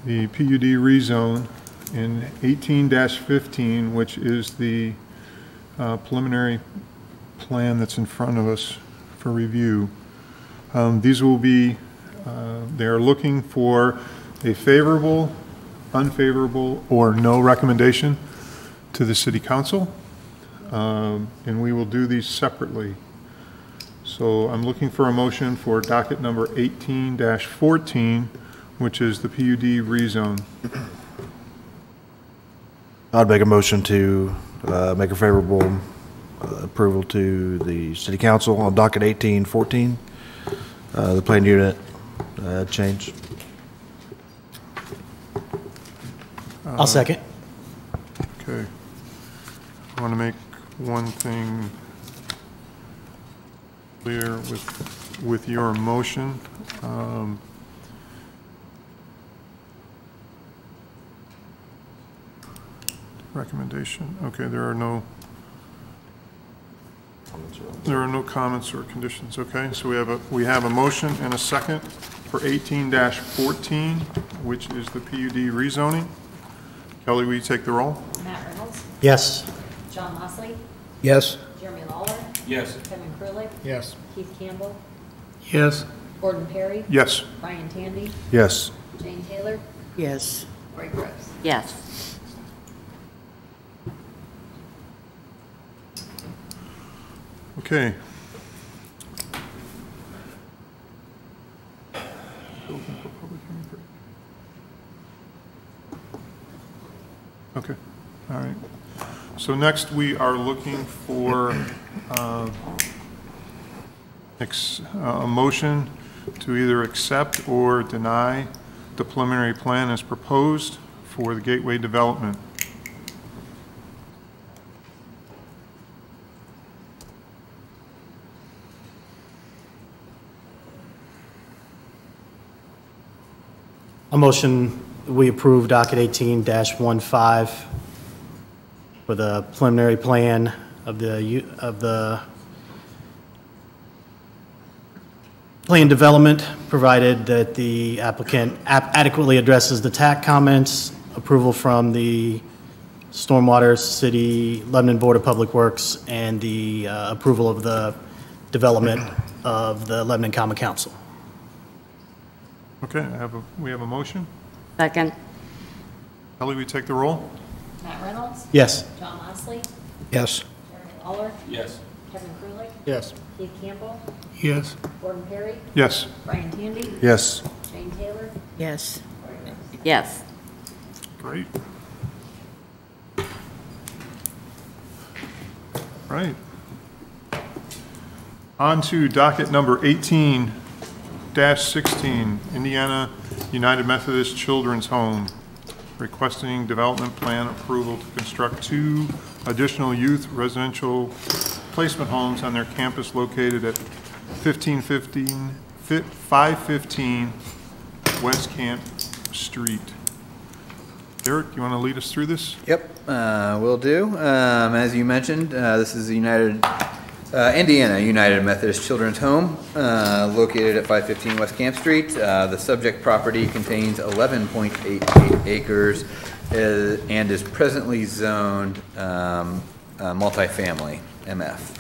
PUD rezone, and 18-15, which is the preliminary plan that's in front of us for review. These will be, they are looking for a favorable, unfavorable, or no recommendation to the City Council, and we will do these separately. So I'm looking for a motion for docket number 18-14, which is the PUD rezone.
I'd make a motion to make a favorable approval to the city council on docket 18-14, the plan unit change.
I'll second.
Okay. I want to make one thing clear with your motion. Recommendation. Okay, there are no comments or conditions. Okay, so we have a motion and a second for 18-14, which is the PUD rezoning. Kelly, will you take the roll?
Matt Reynolds,
Yes.
John Mosley,
Yes.
Jeremy Lawler,
Yes.
Kevin Krulik,
Yes.
Keith Campbell,
Yes.
Gordon Perry,
Yes.
Brian Tandy,
Yes.
Jane Taylor,
Yes.
Greg Gross.
Yes.
Okay. Okay, all right. So next, we are looking for a motion to either accept or deny the preliminary plan as proposed for the Gateway development.
A motion, we approve docket 18-15 for the preliminary plan of the plan development, provided that the applicant adequately addresses the TAC comments, approval from the Stormwater City, Lebanon Board of Public Works, and the approval of the development of the Lebanon Common Council.
Okay, we have a motion.
Second.
Ellie, we take the roll?
Matt Reynolds?
Yes.
John Mosley?
Yes.
Jeremy Lawler?
Yes.
Kevin Krulik?
Yes.
Keith Campbell?
Yes.
Gordon Perry?
Yes.
Brian Tandy?
Yes.
Jane Taylor?
Yes.
Lori Harris.
Yes.
Great. Right. On to docket number 18-16, Indiana United Methodist Children's Home, requesting development plan approval to construct 2 additional youth residential placement homes on their campus located at 515 West Camp Street. Derek, you want to lead us through this?
Yep, will do. As you mentioned, this is the Indiana United Methodist Children's Home, located at 515 West Camp Street. The subject property contains 11.88 acres and is presently zoned multifamily, MF.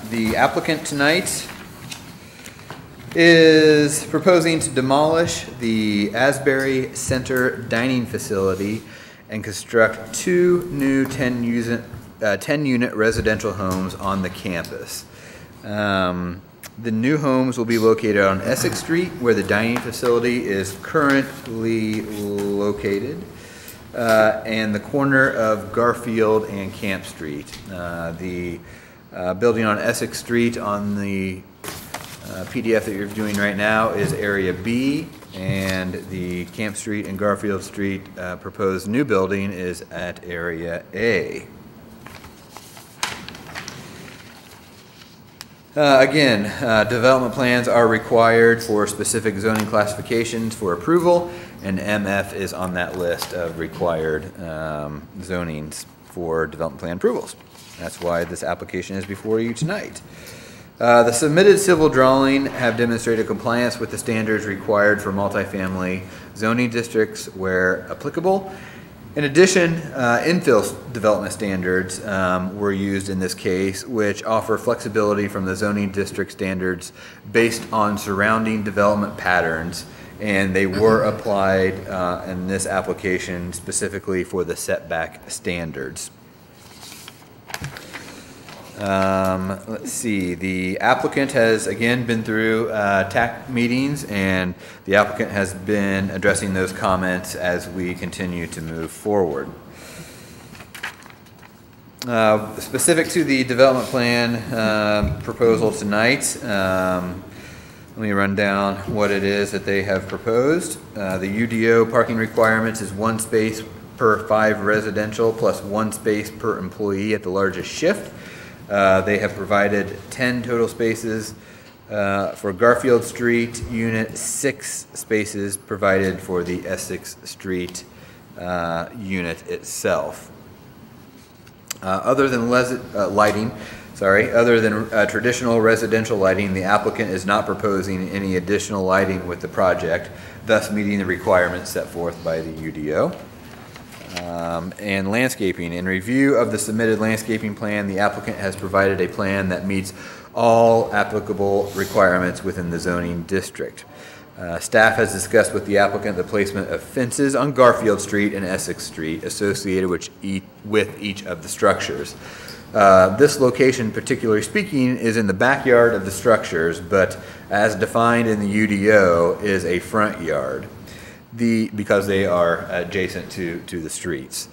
The applicant tonight is proposing to demolish the Asbury Center dining facility and construct 2 new 10-unit residential homes on the campus. The new homes will be located on Essex Street, where the dining facility is currently located, and the corner of Garfield and Camp Street. The building on Essex Street on the PDF that you're viewing right now is Area B, and the Camp Street and Garfield Street proposed new building is at Area A. Again, development plans are required for specific zoning classifications for approval, and MF is on that list of required zonings for development plan approvals. That's why this application is before you tonight. The submitted civil drawing have demonstrated compliance with the standards required for multifamily zoning districts where applicable. In addition, infill development standards were used in this case, which offer flexibility from the zoning district standards based on surrounding development patterns, and they were applied in this application specifically for the setback standards. Let's see, the applicant has again been through TAC meetings, and the applicant has been addressing those comments as we continue to move forward. Specific to the development plan proposal tonight, let me run down what it is that they have proposed. The UDO parking requirements is 1 space per 5 residential plus 1 space per employee at the largest shift. They have provided 10 total spaces for Garfield Street unit, 6 spaces provided for the Essex Street unit itself. Other than traditional residential lighting, the applicant is not proposing any additional lighting with the project, thus meeting the requirements set forth by the UDO. And landscaping. In review of the submitted landscaping plan, the applicant has provided a plan that meets all applicable requirements within the zoning district. Staff has discussed with the applicant the placement of fences on Garfield Street and Essex Street associated with each of the structures. This location, particularly speaking, is in the backyard of the structures, but as defined in the UDO, is a front yard. because they are adjacent to the streets.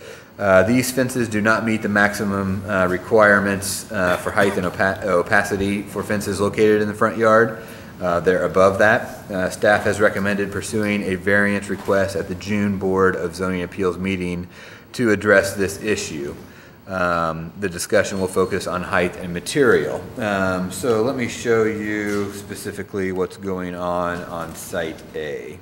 These fences do not meet the maximum requirements for height and opacity for fences located in the front yard. They're above that. Staff has recommended pursuing a variance request at the June Board of Zoning Appeals meeting to address this issue. The discussion will focus on height and material. So let me show you specifically what's going on Site A.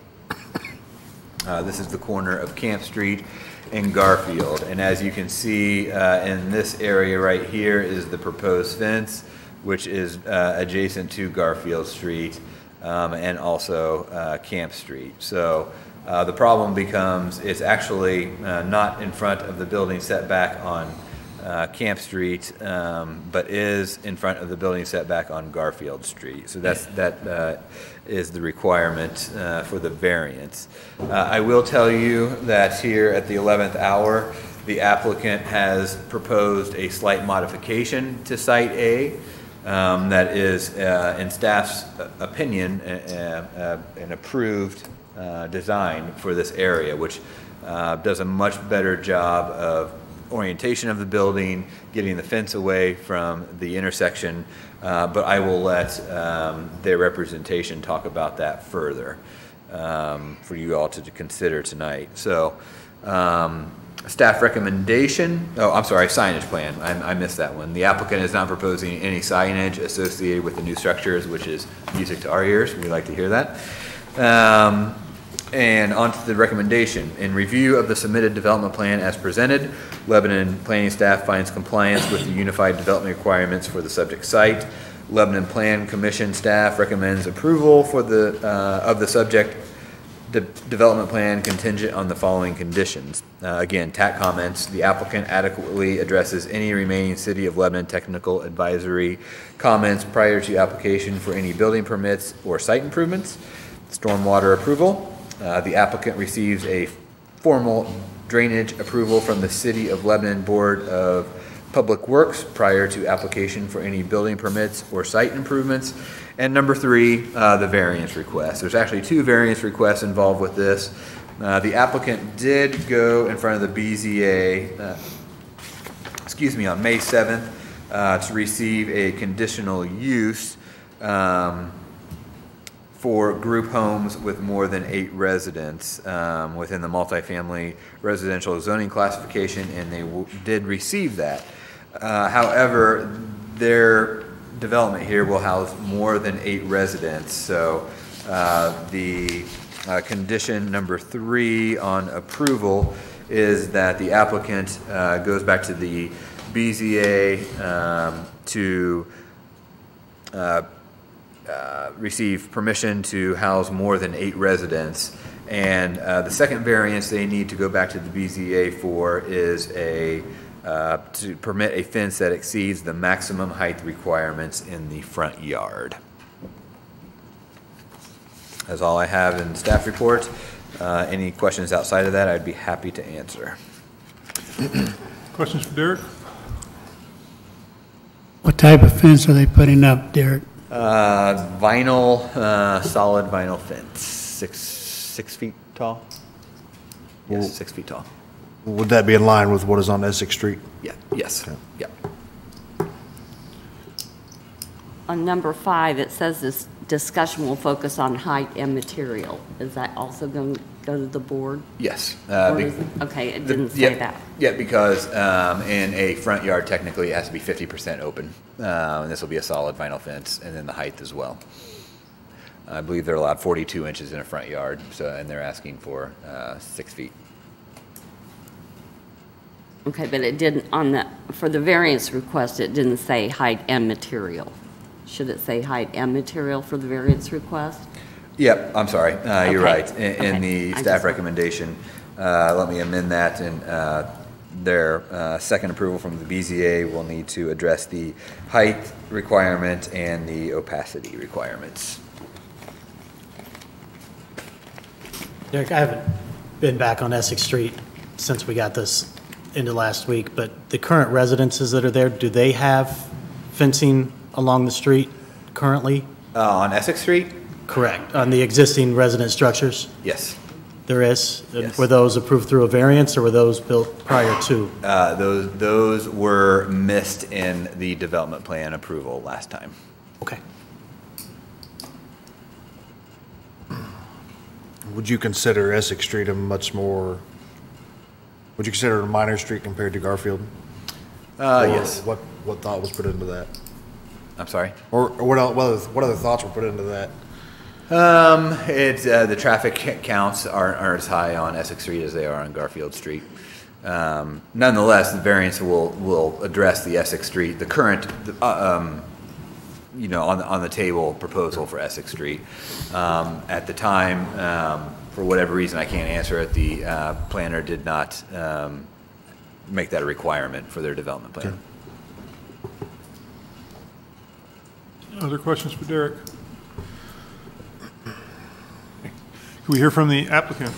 This is the corner of Camp Street and Garfield. And as you can see in this area right here is the proposed fence, which is adjacent to Garfield Street and also Camp Street. So the problem becomes it's actually not in front of the building setback on Camp Street, but is in front of the building setback on Garfield Street. So that is the requirement for the variance. I will tell you that here at the 11th hour, the applicant has proposed a slight modification to Site A that is, in staff's opinion, an approved design for this area, which does a much better job of orientation of the building, getting the fence away from the intersection, but I will let their representation talk about that further for you all to consider tonight. So staff recommendation, signage plan, I missed that one. The applicant is not proposing any signage associated with the new structures, which is music to our ears. We like to hear that. And on to the recommendation. In review of the submitted development plan as presented, Lebanon planning staff finds compliance with the unified development requirements for the subject site. Lebanon Plan Commission staff recommends approval for of the subject development plan contingent on the following conditions. Again, TAC comments. The applicant adequately addresses any remaining City of Lebanon technical advisory comments prior to application for any building permits or site improvements. Stormwater approval. The applicant receives a formal drainage approval from the City of Lebanon Board of Public Works prior to application for any building permits or site improvements. And number 3, the variance request. There's actually 2 variance requests involved with this. The applicant did go in front of the BZA, on May 7th to receive a conditional use for group homes with more than 8 residents within the multifamily residential zoning classification, and they did receive that. However, their development here will house more than 8 residents, so the condition number 3 on approval is that the applicant goes back to the BZA to receive permission to house more than 8 residents. And the second variance they need to go back to the BZA for is to permit a fence that exceeds the maximum height requirements in the front yard. That's all I have in staff report. Any questions outside of that, I'd be happy to answer.
Questions for Derek?
What type of fence are they putting up, Derek?
Vinyl, solid vinyl fence, six feet tall. Yes,
Well,
6 feet tall.
Would that be in line with what is on Essex Street?
Yeah. Yes.
Okay.
Yeah.
On number 5, it says this discussion will focus on height and material. Is that also going to go to the board?
Yes.
Okay, it didn't say that.
Yeah, because in a front yard, technically, it has to be 50% open. And this will be a solid vinyl fence, and then the height as well. I believe they're allowed 42 inches in a front yard, and they're asking for 6 feet.
Okay, but it didn't, for the variance request, it didn't say height and material. Should it say height and material for the variance request?
Yep, I'm sorry, you're
Okay.
right. In
Okay.
the staff recommendation, let me amend that, and their second approval from the BZA will need to address the height requirement and the opacity requirements.
Derek, I haven't been back on Essex Street since we got this into last week, but the current residences that are there, do they have fencing along the street currently?
On Essex Street?
Correct. On the existing resident structures?
Yes.
There is?
Yes.
Were those approved through a variance, or were those built prior to?
Those were missed in the development plan approval last time.
Okay.
Would you consider Essex Street a much more, would you consider it a minor street compared to Garfield? Or
Yes.
What thought was put into that?
I'm sorry?
Or what other thoughts were put into that?
It's, the traffic counts aren't as high on Essex Street as they are on Garfield Street. Nonetheless, the variance will address the Essex Street, the current, you know, on the table proposal for Essex Street. At the time, for whatever reason, I can't answer it, the planner did not make that a requirement for their development plan.
Okay. Other questions for Derek? Can we hear from the applicant?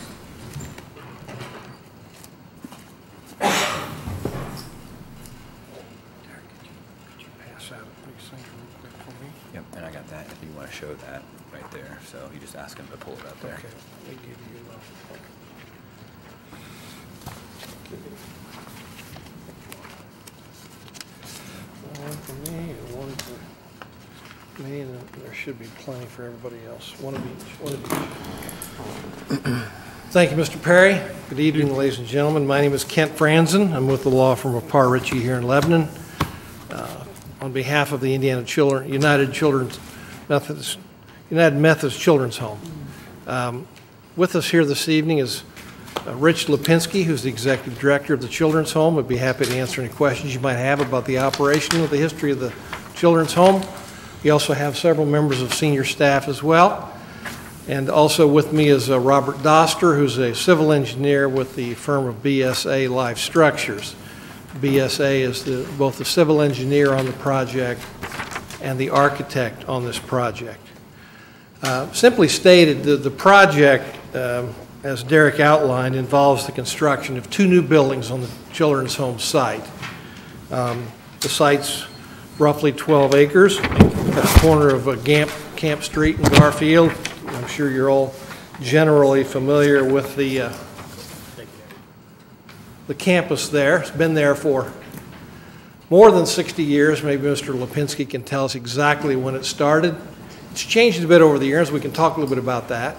Yep, and I got that, if you want to show that right there. So you just ask him to pull it up there.
Okay, let me give you, one for me and one for me, and there should be plenty for everybody else. One of each, one of each. Thank you, Mr. Perry. Good evening, ladies and gentlemen. My name is Kent Franzen. I'm with the law firm of Parr Ritchie here in Lebanon. On behalf of the United Methodist Children's Home. With us here this evening is Rich Lipinski, who's the executive director of the Children's Home. I'd be happy to answer any questions you might have about the operation of the history of the Children's Home. We also have several members of senior staff as well. And also with me is Robert Doster, who's a civil engineer with the firm of BSA Life Structures. BSA is both the civil engineer on the project and the architect on this project. Simply stated, the project, as Derek outlined, involves the construction of 2 new buildings on the Children's Home site. The site's roughly 12 acres at the corner of Camp Street and Garfield. I'm sure you're all generally familiar with the campus there. It's been there for more than 60 years. Maybe Mr. Lipinski can tell us exactly when it started. It's changed a bit over the years. We can talk a little bit about that.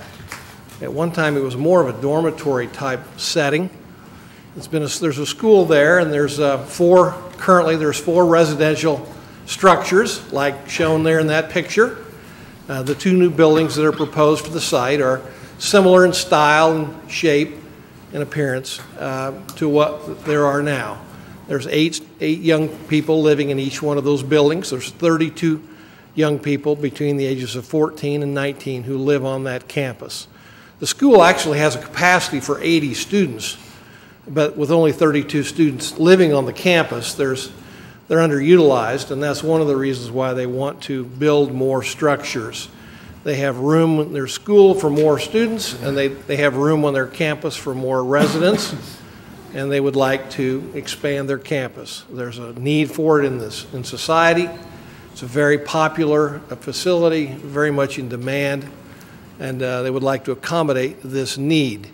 At one time, it was more of a dormitory type setting. There's a school there, and currently there's 4 residential structures, like shown there in that picture. The 2 new buildings that are proposed for the site are similar in style and shape and appearance to what there are now. There's 8 young people living in each one of those buildings. There's 32 young people between the ages of 14 and 19 who live on that campus. The school actually has a capacity for 80 students, but with only 32 students living on the campus, they're underutilized, and that's one of the reasons why they want to build more structures. They have room in their school for more students, and they have room on their campus for more residents, and they would like to expand their campus. There's a need for it in society. It's a very popular facility, very much in demand, and they would like to accommodate this need.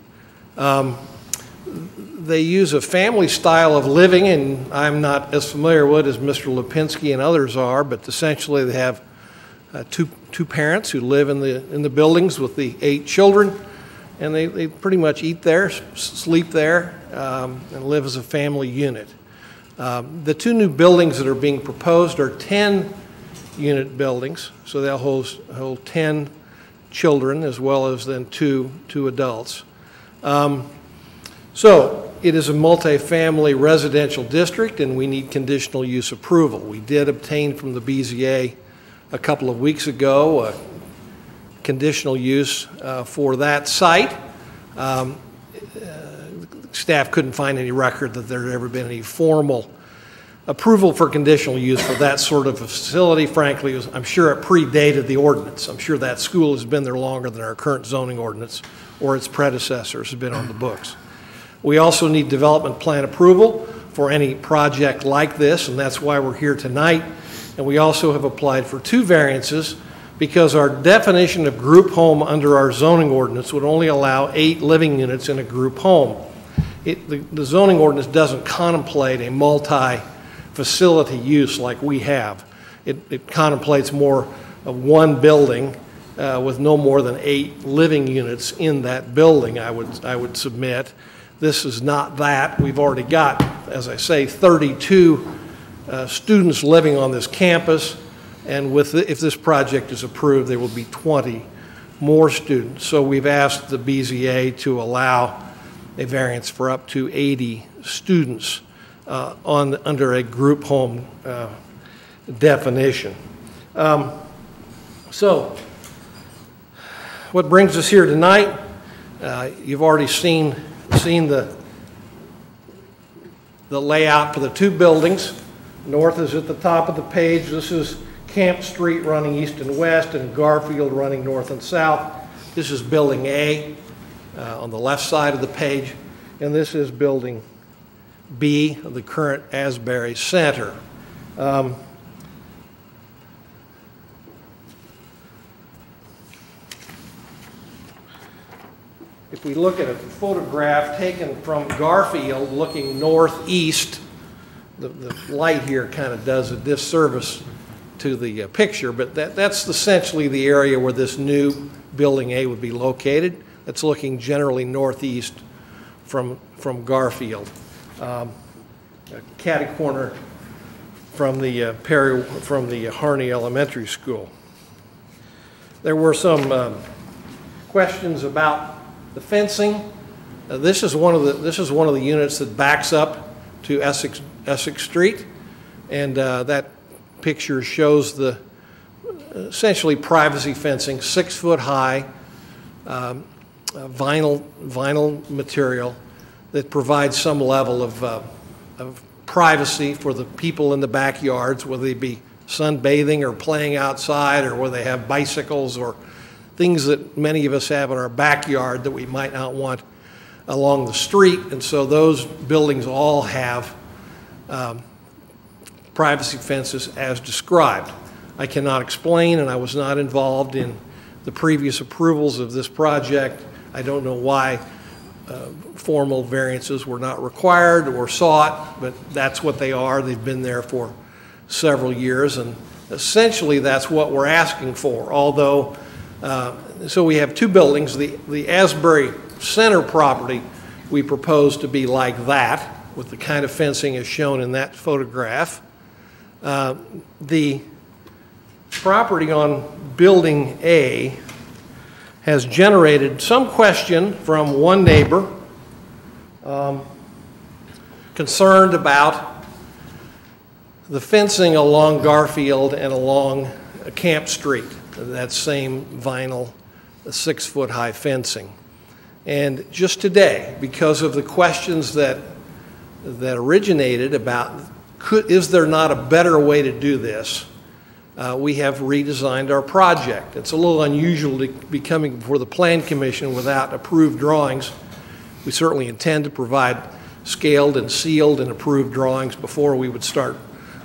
They use a family style of living, and I'm not as familiar with it as Mr. Lipinski and others are, but essentially they have two parents who live in the buildings with the 8 children, and they pretty much eat there, sleep there, and live as a family unit. The 2 new buildings that are being proposed are 10-unit buildings, so they'll hold 10 children as well as then two adults. So it is a multifamily residential district, and we need conditional use approval. We did obtain from the BZA a couple of weeks ago conditional use for that site. Staff couldn't find any record that there had ever been any formal approval for conditional use for that sort of a facility. Frankly, I'm sure it predated the ordinance. I'm sure that school has been there longer than our current zoning ordinance or its predecessors have been on the books. We also need development plan approval for any project like this, and that's why we're here tonight. And we also have applied for 2 variances because our definition of group home under our zoning ordinance would only allow 8 living units in a group home. The zoning ordinance doesn't contemplate a multi-facility use like we have. It contemplates more of one building with no more than 8 living units in that building, I would submit. This is not that. We've already got, as I say, 32 students living on this campus, and if this project is approved, there will be 20 more students. So we've asked the BZA to allow a variance for up to 80 students under a group home definition. So what brings us here tonight, you've already seen the layout for the 2 buildings. North is at the top of the page. This is Camp Street running east and west, and Garfield running north and south. This is Building A on the left side of the page, and this is Building B, the current Asbury Center. If we look at a photograph taken from Garfield looking northeast, the light here kind of does a disservice to the picture, but that's essentially the area where this new Building A would be located. That's looking generally northeast from Garfield. A catty corner from the Harney Elementary School. There were some questions about the fencing. This is one of the units that backs up to Essex Street, and that picture shows the essentially privacy fencing, 6 foot high, vinyl material that provides some level of privacy for the people in the backyards, whether they be sunbathing or playing outside, or whether they have bicycles or things that many of us have in our backyard that we might not want along the street. And so those buildings all have privacy fences as described. I cannot explain, and I was not involved in the previous approvals of this project. I don't know why formal variances were not required or sought, but that's what they are. They've been there for several years, and essentially that's what we're asking for. Although, so we have 2 buildings. The Asbury Center property we propose to be like that, with the kind of fencing as shown in that photograph. The property on Building A has generated some question from one neighbor concerned about the fencing along Garfield and along Camp Street, that same vinyl 6 foot high fencing. And just today, because of the questions that originated about is there not a better way to do this, we have redesigned our project. It's a little unusual to be coming before the Plan Commission without approved drawings. We certainly intend to provide scaled and sealed and approved drawings before we would start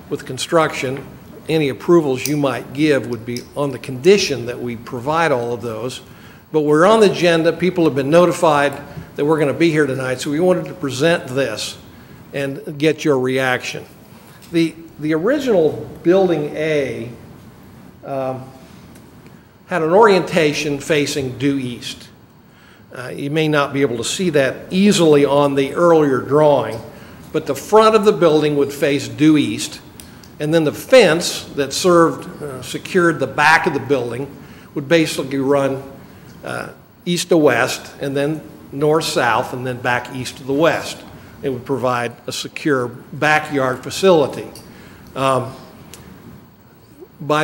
with construction. Any approvals you might give would be on the condition that we provide all of those. But we're on the agenda. People have been notified that we're going to be here tonight, so we wanted to present this and get your reaction. The original Building A had an orientation facing due east. You may not be able to see that easily on the earlier drawing, but the front of the building would face due east, and then the fence that secured the back of the building would basically run east to west, and then north-south, and then back east to the west. It would provide a secure backyard facility. By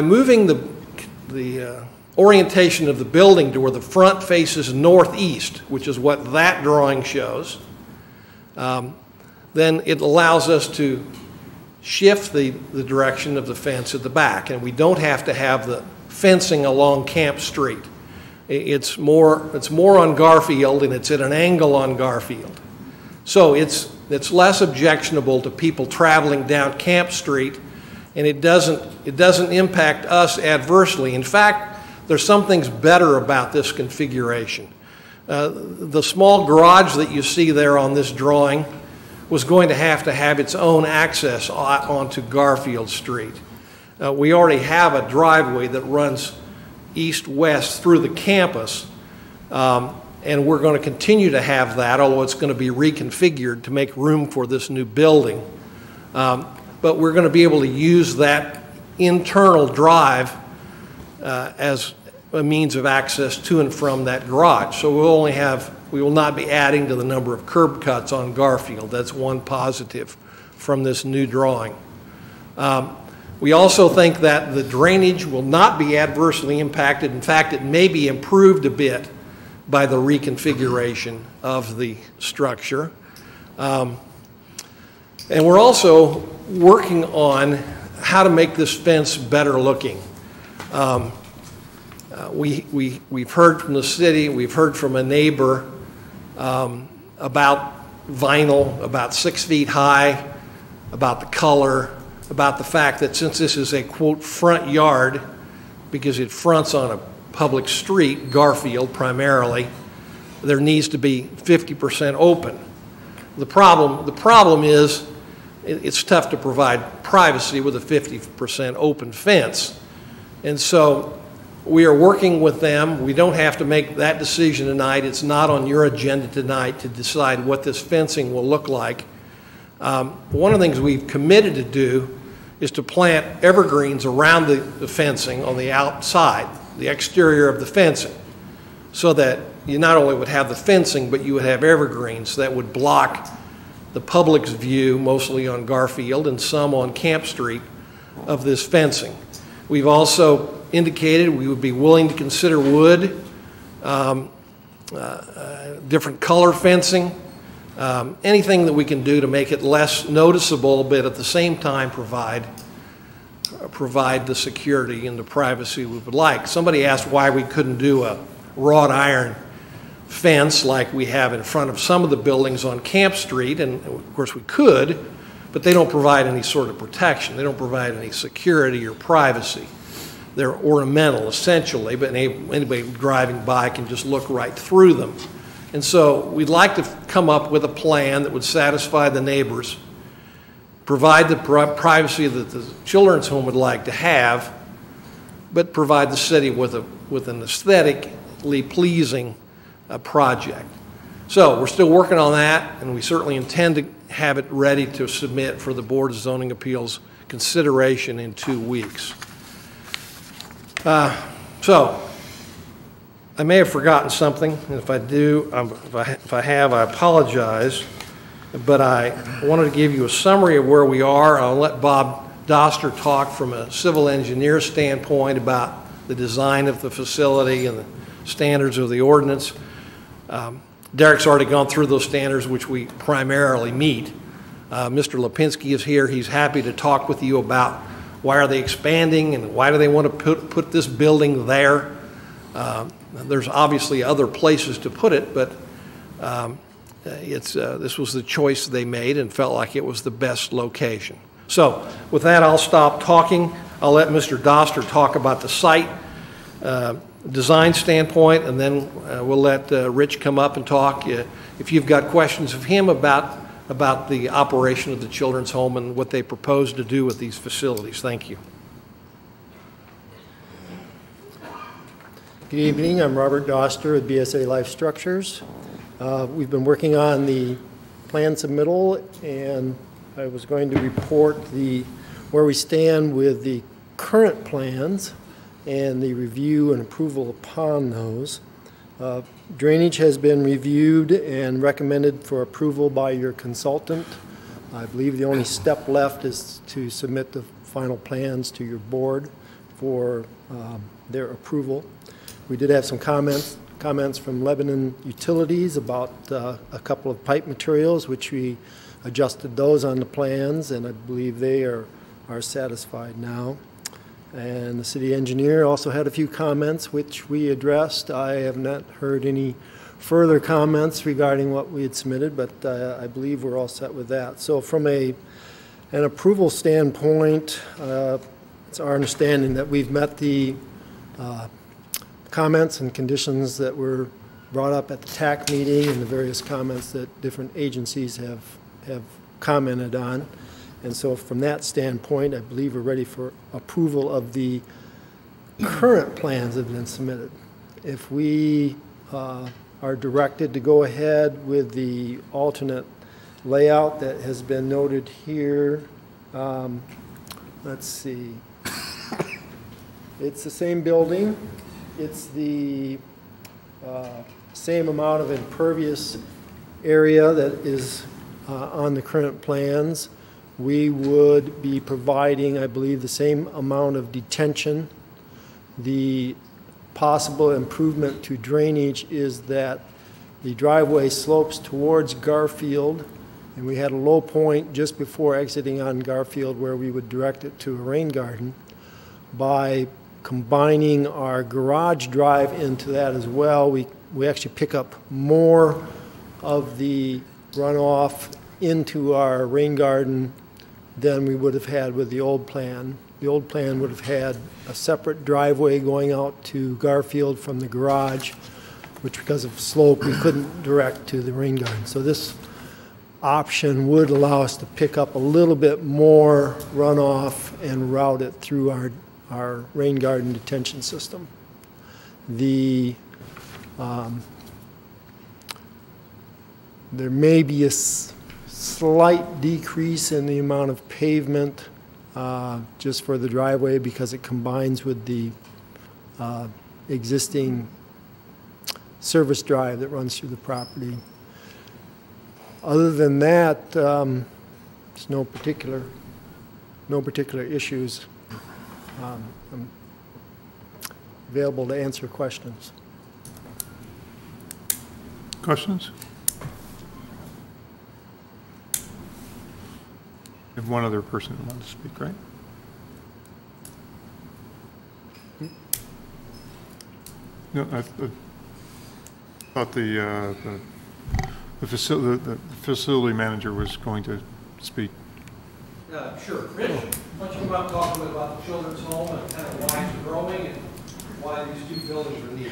moving the orientation of the building to where the front faces northeast, which is what that drawing shows, then it allows us to shift the direction of the fence at the back, and we don't have to have the fencing along Camp Street. It's more on Garfield, and it's at an angle on Garfield. So it's less objectionable to people traveling down Camp Street, and it doesn't impact us adversely. In fact, there's some things better about this configuration. The small garage that you see there on this drawing was going to have its own access onto Garfield Street. We already have a driveway that runs east-west through the campus, and we're going to continue to have that, although it's going to be reconfigured to make room for this new building. But we're going to be able to use that internal drive as a means of access to and from that garage. So we will not be adding to the number of curb cuts on Garfield. That's one positive from this new drawing. We also think that the drainage will not be adversely impacted. In fact, it may be improved a bit by the reconfiguration of the structure. And we're also working on how to make this fence better looking. We've heard from the city, we've heard from a neighbor about vinyl, about 6 feet high, about the color, about the fact that since this is a, quote, front yard, because it fronts on a public street, Garfield primarily, there needs to be 50% open. The problem is it's tough to provide privacy with a 50% open fence. And so we are working with them. We don't have to make that decision tonight. It's not on your agenda tonight to decide what this fencing will look like. One of the things we've committed to do is to plant evergreens around the fencing on the outside, the exterior of the fencing, so that you not only would have the fencing, but you would have evergreens that would block the public's view, mostly on Garfield and some on Camp Street, of this fencing. We've also indicated we would be willing to consider wood, different color fencing, anything that we can do to make it less noticeable, but at the same time provide the security and the privacy we would like. Somebody asked why we couldn't do a wrought iron fence like we have in front of some of the buildings on Camp Street, and of course we could, but they don't provide any sort of protection. They don't provide any security or privacy. They're ornamental essentially, but anybody driving by can just look right through them. And so we'd like to come up with a plan that would satisfy the neighbors, provide the privacy that the children's home would like to have, but provide the city with an aesthetically pleasing project. So we're still working on that, and we certainly intend to have it ready to submit for the Board of Zoning Appeals consideration in 2 weeks. So I may have forgotten something, and if I do, if I have, I apologize. But I wanted to give you a summary of where we are. I'll let Bob Doster talk from a civil engineer standpoint about the design of the facility and the standards of the ordinance. Derek's already gone through those standards, which we primarily meet. Mr. Lipinski is here. He's happy to talk with you about why are they expanding and why do they want to put this building there. There's obviously other places to put it, but this was the choice they made and felt like it was the best location. So with that, I'll stop talking. I'll let Mr. Doster talk about the site design standpoint, and then we'll let Rich come up and talk. If you've got questions of him about the operation of the children's home and what they propose to do with these facilities. Thank you.
Good evening. I'm Robert Doster with BSA Life Structures. We've been working on the plan submittal, and I was going to report where we stand with the current plans and the review and approval upon those. Drainage has been reviewed and recommended for approval by your consultant. I believe the only step left is to submit the final plans to your board for their approval. We did have some comments from Lebanon Utilities about a couple of pipe materials, which we adjusted those on the plans, and I believe they are satisfied now. And the city engineer also had a few comments, which we addressed. I have not heard any further comments regarding what we had submitted, but I believe we're all set with that. So from an approval standpoint, it's our understanding that we've met the comments and conditions that were brought up at the TAC meeting and the various comments that different agencies have commented on. And so from that standpoint, I believe we're ready for approval of the current plans that have been submitted. If we are directed to go ahead with the alternate layout that has been noted here, let's see. It's the same building. It's the same amount of impervious area that is on the current plans. We would be providing, I believe, the same amount of detention. The possible improvement to drainage is that the driveway slopes towards Garfield, and we had a low point just before exiting on Garfield where we would direct it to a rain garden. By combining our garage drive into that as well, we actually pick up more of the runoff into our rain garden than we would have had with the old plan. The old plan would have had a separate driveway going out to Garfield from the garage, which because of slope, we couldn't direct to the rain garden. So this option would allow us to pick up a little bit more runoff and route it through our rain garden detention system. The there may be a slight decrease in the amount of pavement just for the driveway because it combines with the existing service drive that runs through the property. Other than that, there's no particular issues. I'm available to answer questions.
Questions? We have one other person who wants to speak, right? No, I thought the facility manager was going to speak.
Sure. Rich, why don't you come up and talk a bit about the children's home and kind of why it's growing and why these two buildings are needed?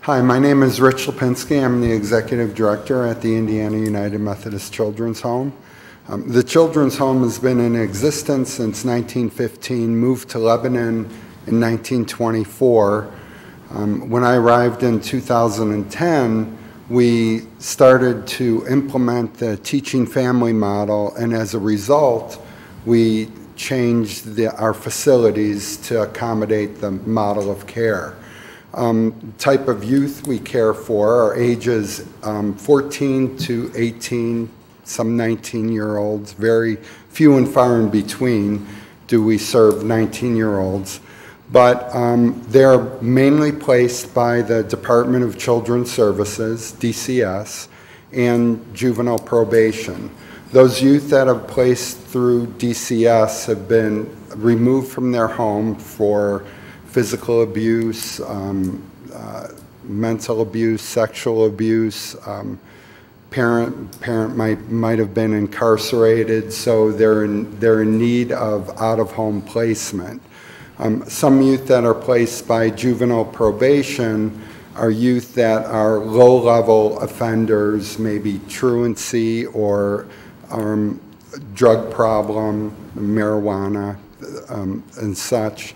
Hi, my name is Rich Lipinski. I'm the executive director at the Indiana United Methodist Children's Home. The Children's Home has been in existence since 1915, moved to Lebanon in 1924. When I arrived in 2010, we started to implement the teaching family model, and as a result, we changed our facilities to accommodate the model of care. Type of youth we care for are ages 14 to 18, some 19-year-olds, very few and far in between do we serve 19-year-olds. But they're mainly placed by the Department of Children's Services, DCS, and juvenile probation. Those youth that have placed through DCS have been removed from their home for physical abuse, mental abuse, sexual abuse. Parent might have been incarcerated, so they're in need of out-of-home placement. Some youth that are placed by juvenile probation are youth that are low-level offenders, maybe truancy or drug problem, marijuana, and such.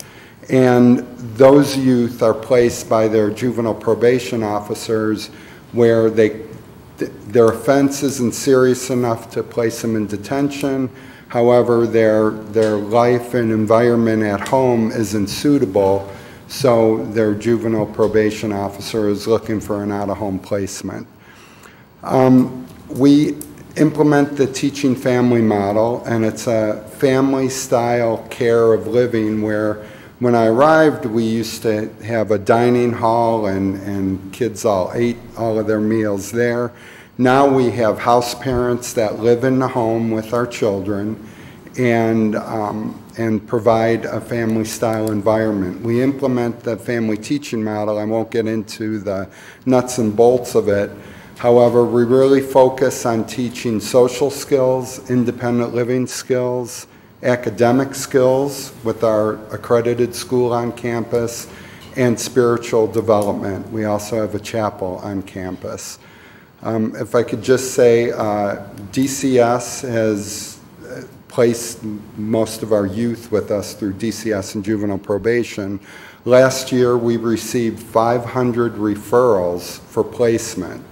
And those youth are placed by their juvenile probation officers where their offense isn't serious enough to place them in detention. However, their life and environment at home isn't suitable, so their juvenile probation officer is looking for an out-of-home placement. We implement the teaching family model, and it's a family-style care of living where when I arrived, we used to have a dining hall and kids all ate all of their meals there. Now we have house parents that live in the home with our children and provide a family-style environment. We implement the family teaching model. I won't get into the nuts and bolts of it. However, we really focus on teaching social skills, independent living skills, academic skills with our accredited school on campus, and spiritual development. We also have a chapel on campus. If I could just say, DCS has placed most of our youth with us through DCS and juvenile probation. Last year, we received 500 referrals for placement.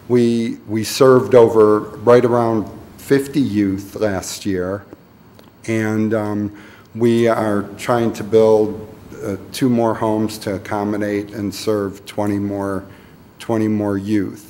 We served over right around 50 youth last year, and we are trying to build 2 more homes to accommodate and serve 20 more youth.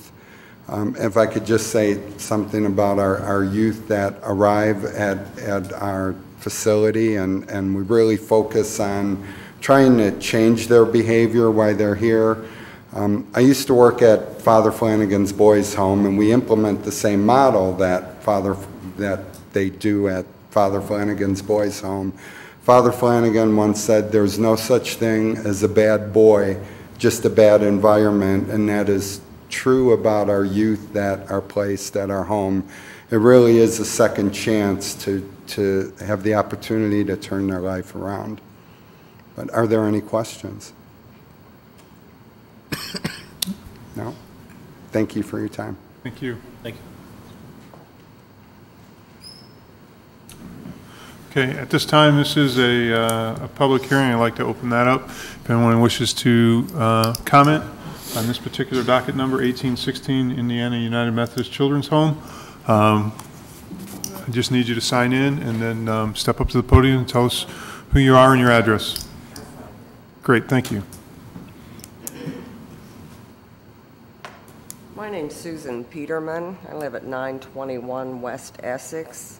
If I could just say something about our youth that arrive at our facility, and we really focus on trying to change their behavior while they're here. I used to work at Father Flanagan's Boys Home, and we implement the same model that they do at Father Flanagan's Boys Home. Father Flanagan once said, "There's no such thing as a bad boy, just a bad environment," and that is true about our youth that are placed at our home. It really is a second chance to have the opportunity to turn their life around. But are there any questions? No? Thank you for your time.
Thank you.
Thank you.
Okay, at this time, this is a public hearing. I'd like to open that up. If anyone wishes to comment on this particular docket number, 1816 Indiana United Methodist Children's Home. I just need you to sign in and then step up to the podium and tell us who you are and your address. Great, thank you.
My name's Susan Peterman. I live at 921 West Essex.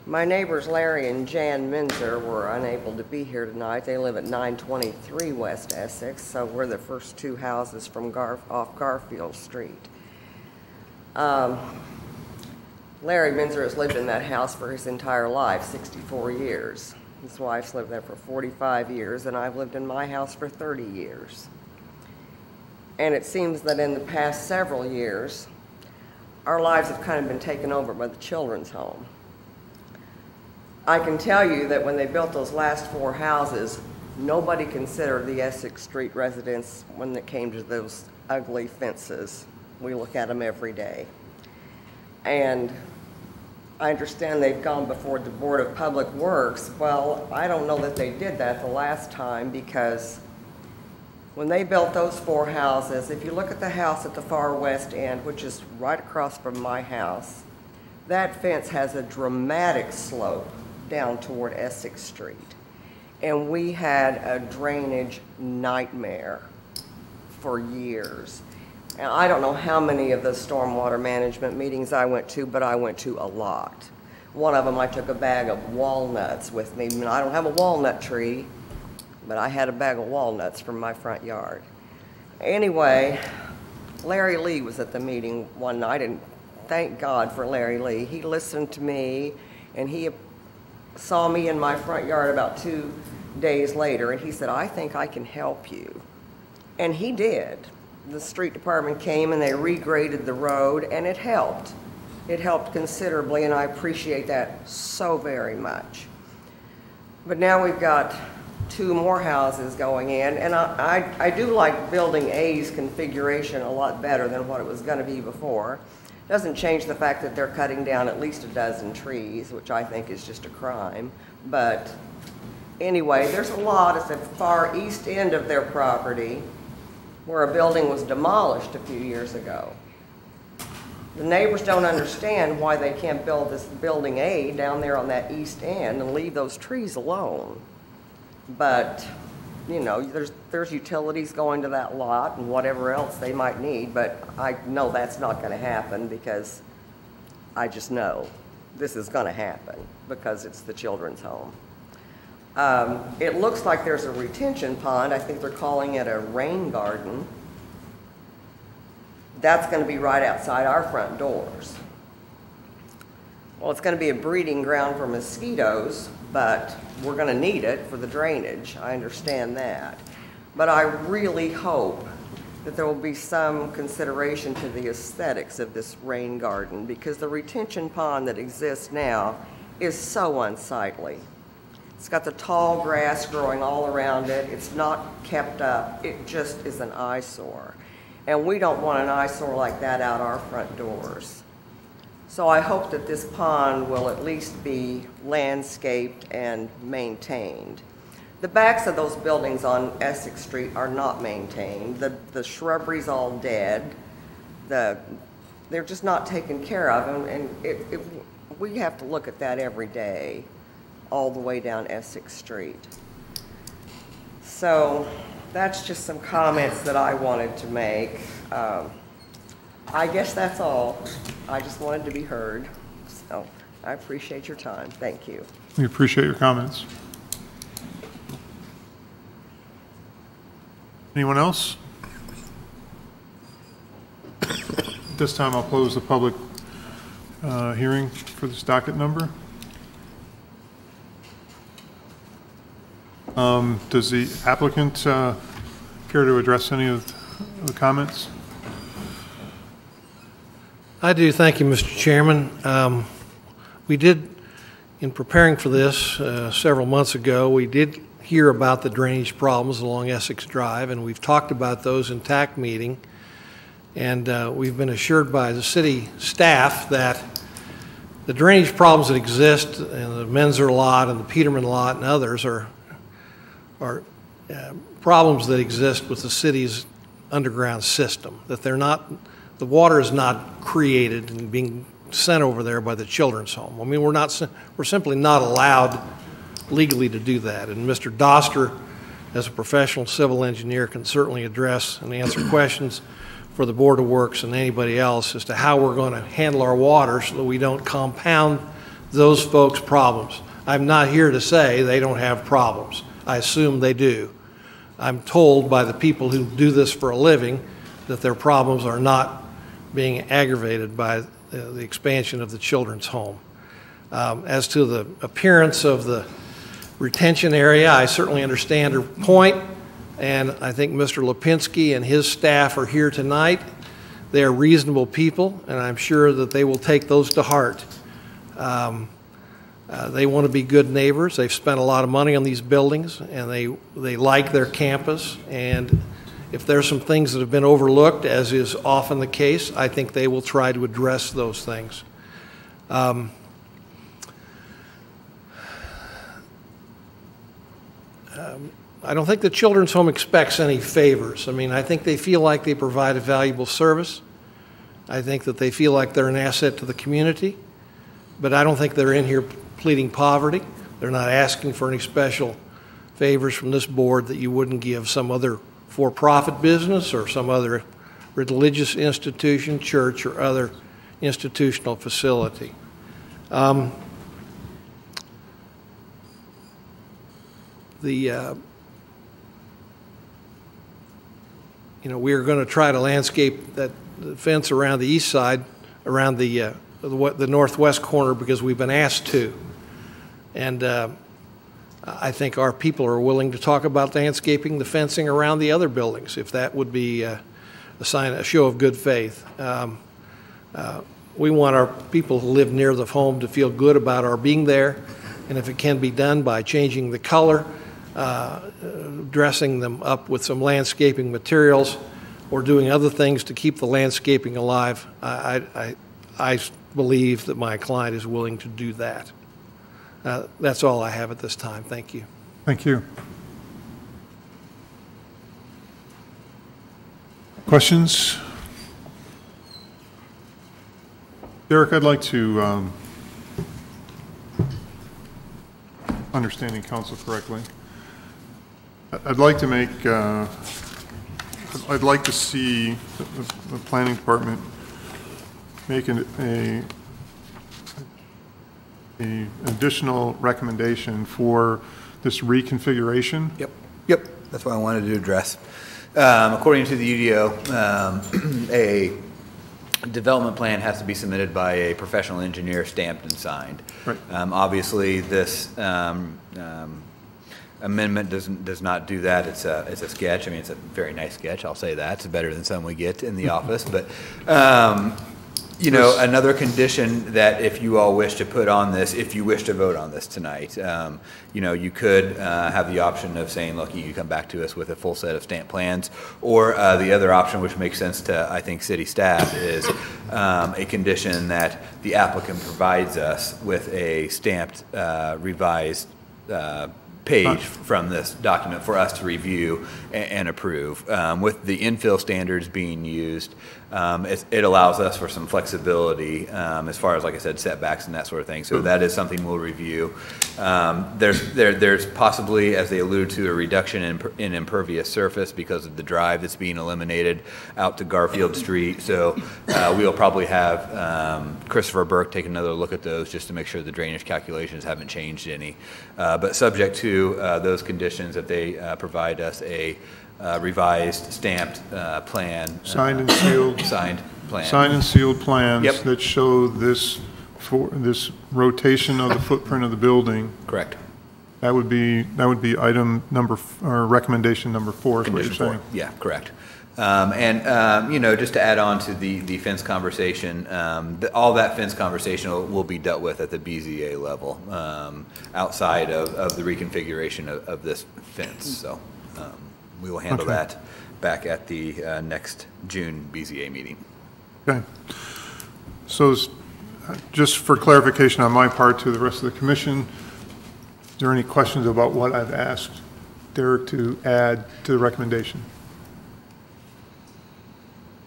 My neighbors Larry and Jan Minzer were unable to be here tonight. They live at 923 West Essex, so we're the first 2 houses from off Garfield Street. Larry Minzer has lived in that house for his entire life, 64 years. His wife's lived there for 45 years, and I've lived in my house for 30 years. And it seems that in the past several years, our lives have kind of been taken over by the children's home. I can tell you that when they built those last 4 houses, nobody considered the Essex Street residents when it came to those ugly fences. We look at them every day. And I understand they've gone before the Board of Public Works. Well, I don't know that they did that the last time, because when they built those 4 houses, if you look at the house at the far west end, which is right across from my house, that fence has a dramatic slope down toward Essex Street. And we had a drainage nightmare for years. And I don't know how many of the stormwater management meetings I went to, but I went to a lot. One of them, I took a bag of walnuts with me. I mean, I don't have a walnut tree, but I had a bag of walnuts from my front yard. Anyway, Larry Lee was at the meeting one night, and thank God for Larry Lee. He listened to me, and he saw me in my front yard about 2 days later, and he said, "I think I can help you." And he did. The street department came and they regraded the road, and it helped. It helped considerably, and I appreciate that so very much. But now we've got 2 more houses going in, and I do like Building A's configuration a lot better than what it was going to be before. Doesn't change the fact that they're cutting down at least a dozen trees, which I think is just a crime. But anyway, there's a lot at the far east end of their property where a building was demolished a few years ago. The neighbors don't understand why they can't build this Building A down there on that east end and leave those trees alone. But, you know, there's utilities going to that lot and whatever else they might need, but I know that's not going to happen, because I just know this is going to happen because it's the children's home. It looks like there's a retention pond. I think they're calling it a rain garden. That's going to be right outside our front doors. Well, it's going to be a breeding ground for mosquitoes, but we're going to need it for the drainage. I understand that. But I really hope that there will be some consideration to the aesthetics of this rain garden, because the retention pond that exists now is so unsightly. It's got the tall grass growing all around it. It's not kept up. It just is an eyesore. And we don't want an eyesore like that out our front doors. So I hope that this pond will at least be landscaped and maintained. The backs of those buildings on Essex Street are not maintained. The shrubbery's all dead. They're just not taken care of, and we have to look at that every day, all the way down Essex Street. So that's just some comments that I wanted to make. I guess that's all. I just wanted to be heard. So I appreciate your time. Thank you.
We appreciate your comments. Anyone else? At this time, I'll close the public hearing for this docket number. Does the applicant care to address any of the comments?
I do. Thank you, Mr. Chairman. We did, in preparing for this several months ago, we did hear about the drainage problems along Essex Drive, and we've talked about those in TAC meeting. And we've been assured by the city staff that the drainage problems that exist in the Menzer lot and the Peterman lot and others are problems that exist with the city's underground system, that they're not, the water is not created and being sent over there by the children's home. I mean, we're simply not allowed legally to do that. And Mr. Doster, as a professional civil engineer, can certainly address and answer questions for the Board of Works and anybody else as to how we're going to handle our water so that we don't compound those folks' problems. I'm not here to say they don't have problems. I assume they do. I'm told by the people who do this for a living that their problems are not being aggravated by the expansion of the children's home. As to the appearance of the retention area, I certainly understand her point, and I think Mr. Lipinski and his staff are here tonight. They are reasonable people, and I'm sure that they will take those to heart. They want to be good neighbors. They've spent a lot of money on these buildings, and they like their campus. And if there's some things that have been overlooked, as is often the case, I think they will try to address those things. I don't think the children's home expects any favors. I mean, I think they feel like they provide a valuable service. I think that they feel like they're an asset to the community, but I don't think they're in here pleading poverty. They're not asking for any special favors from this board that you wouldn't give some other for-profit business or some other religious institution, church, or other institutional facility. We are going to try to landscape that fence around the east side, around the northwest corner, because we've been asked to. And I think our people are willing to talk about landscaping the fencing around the other buildings, if that would be a show of good faith. We want our people who live near the home to feel good about our being there, and if it can be done by changing the color, dressing them up with some landscaping materials, or doing other things to keep the landscaping alive, I believe that my client is willing to do that. That's all I have at this time. Thank you.
Thank you. Questions? Derek, I'd like to, understanding council correctly, I'd like to make, I'd like to see the planning department make an additional recommendation for this reconfiguration.
Yep, that's what I wanted to address. According to the UDO, a development plan has to be submitted by a professional engineer, stamped and signed.
Right.
Obviously, this amendment does not do that. It's a sketch. I mean, it's a very nice sketch. I'll say that. It's better than some we get in the office. But You know, another condition that if you all wish to put on this, if you wish to vote on this tonight, you know, you could have the option of saying, look, you come back to us with a full set of stamp plans, or the other option, which makes sense to, I think, city staff, is a condition that the applicant provides us with a stamped, revised page from this document for us to review and approve. With the infill standards being used, it allows us for some flexibility as far as, like I said, setbacks and that sort of thing. So that is something we'll review. There's possibly, as they allude to, a reduction in impervious surface because of the drive that's being eliminated out to Garfield Street. So we'll probably have Christopher Burke take another look at those just to make sure the drainage calculations haven't changed any. But subject to those conditions, that they provide us a revised stamped plan.
Signed and sealed.
Signed plan.
Signed and sealed plans
Yep.
that show this rotation of the footprint of the building.
Correct.
That would be item number, or recommendation number 4, is what you're
Condition
saying.
4, yeah, correct. You know, just to add on to the fence conversation, all that fence conversation will be dealt with at the BZA level, outside of the reconfiguration of this fence. So we will handle that back at the next June BZA meeting.
Okay. So just for clarification on my part to the rest of the commission, is there any questions about what I've asked Derek to add to the recommendation?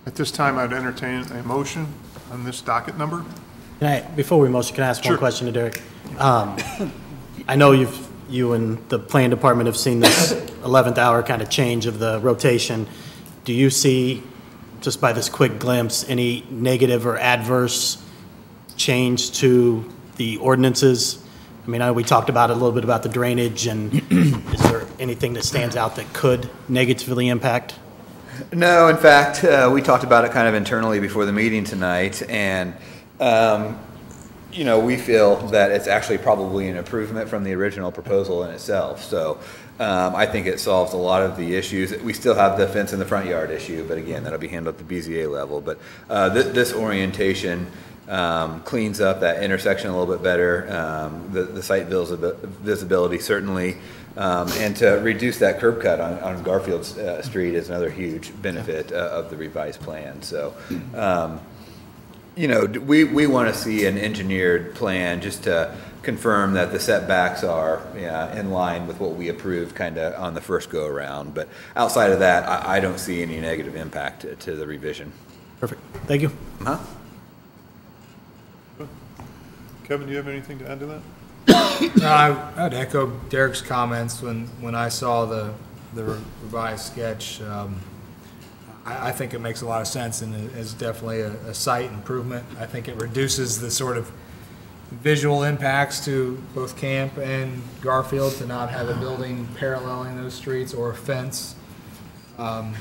At this time, I'd entertain a motion on this docket number.
Before we motion, can I ask one question to Derek? I know you and the plan department have seen this 11th hour kind of change of the rotation. Do you see, just by this quick glimpse, any negative or adverse change to the ordinances? I mean, we talked about it a little bit about the drainage, and is there anything that stands out that could negatively impact?
No, in fact, we talked about it kind of internally before the meeting tonight, and you know, we feel that it's actually probably an improvement from the original proposal in itself. So I think it solves a lot of the issues. We still have the fence in the front yard issue, but again, that'll be handled at the BZA level. But this orientation cleans up that intersection a little bit better, the site visibility certainly, and to reduce that curb cut on Garfield Street is another huge benefit of the revised plan. So, you know, we want to see an engineered plan just to confirm that the setbacks are in line with what we approved kind of on the first go around. But outside of that, I don't see any negative impact to the revision.
Perfect. Thank you.
Kevin, do you have anything to add to that?
I'd echo Derek's comments when I saw the revised sketch. I think it makes a lot of sense and is definitely a site improvement. I think it reduces the sort of visual impacts to both Camp and Garfield to not have a building paralleling those streets or a fence. I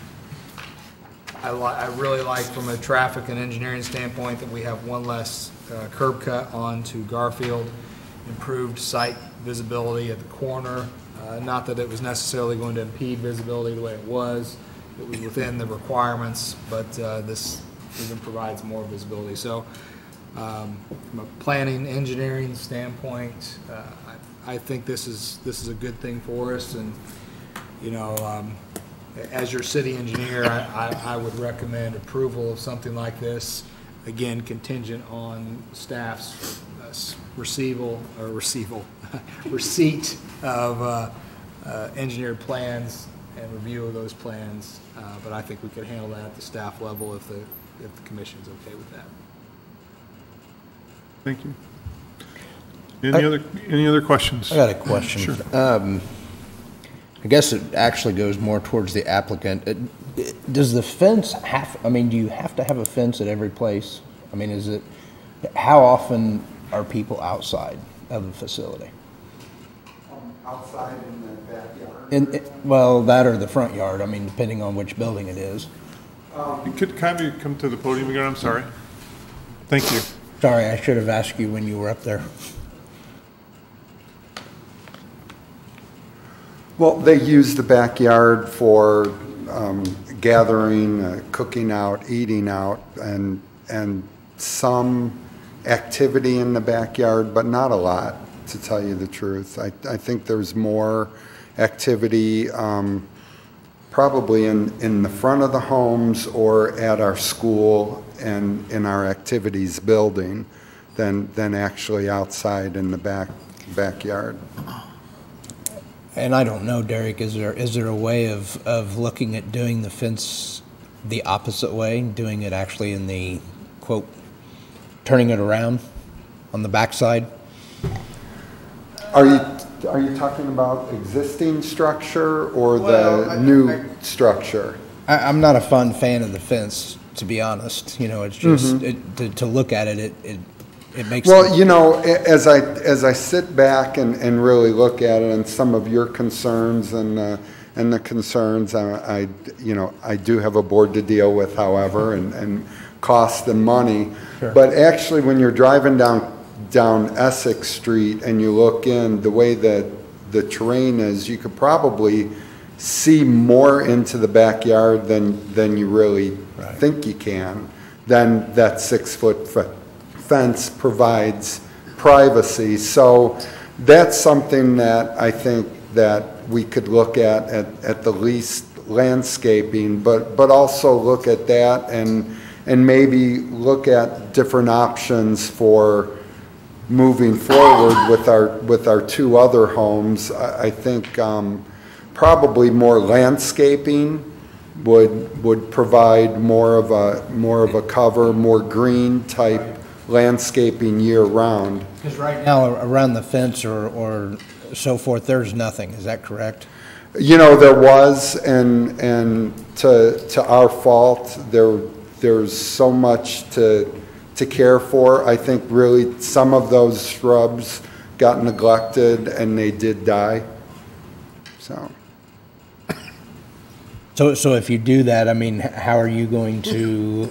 really like, from a traffic and engineering standpoint, that we have one less curb cut onto Garfield, improved site visibility at the corner. Not that it was necessarily going to impede visibility the way it was. It was within the requirements, but this even provides more visibility. So from a planning, engineering standpoint, I think this is a good thing for us. And, you know, as your city engineer, I would recommend approval of something like this, again, contingent on staff's receipt of engineered plans and review of those plans. But I think we could handle that at the staff level if the commission's okay with that.
Thank you. Any other questions?
I got a question.
Sure.
I guess it actually goes more towards the applicant. Does the fence do you have to have a fence at every place? I mean, how often are people outside of the facility?
Outside in the backyard?
Well, that or the front yard, I mean, depending on which building it is.
You could kind of come to the podium again, I'm sorry. Thank you.
Sorry, I should have asked you when you were up there.
Well, they use the backyard for gathering, cooking out, eating out, and some activity in the backyard, but not a lot, to tell you the truth. I think there's more activity probably in the front of the homes or at our school and in our activities building than actually outside in the backyard.
And I don't know, Derek, is there a way of looking at doing the fence the opposite way, doing it actually in the, quote, turning it around on the backside?
Are you talking about existing structure or the new structure?
I'm not a fun fan of the fence, to be honest. You know, it's just, to look at it, it makes...
Well, you know, as I sit back and really look at it and some of your concerns and the concerns, I do have a board to deal with, however, and cost and money.
Sure.
But actually, when you're driving down Essex Street and you look in, the way that the terrain is, you could probably see more into the backyard than you really think you can. Then that 6-foot fence provides privacy. So that's something that I think that we could look at the least landscaping, but also look at that and maybe look at different options for moving forward with our 2 other homes. I think probably more landscaping would provide more of a cover, more green type landscaping year round.
Because right now around the fence or so forth, there's nothing. Is that correct?
You know, there was, and to our fault, there's so much to care for. I think really some of those shrubs got neglected and they did die.
So if you do that, I mean, how are you going to,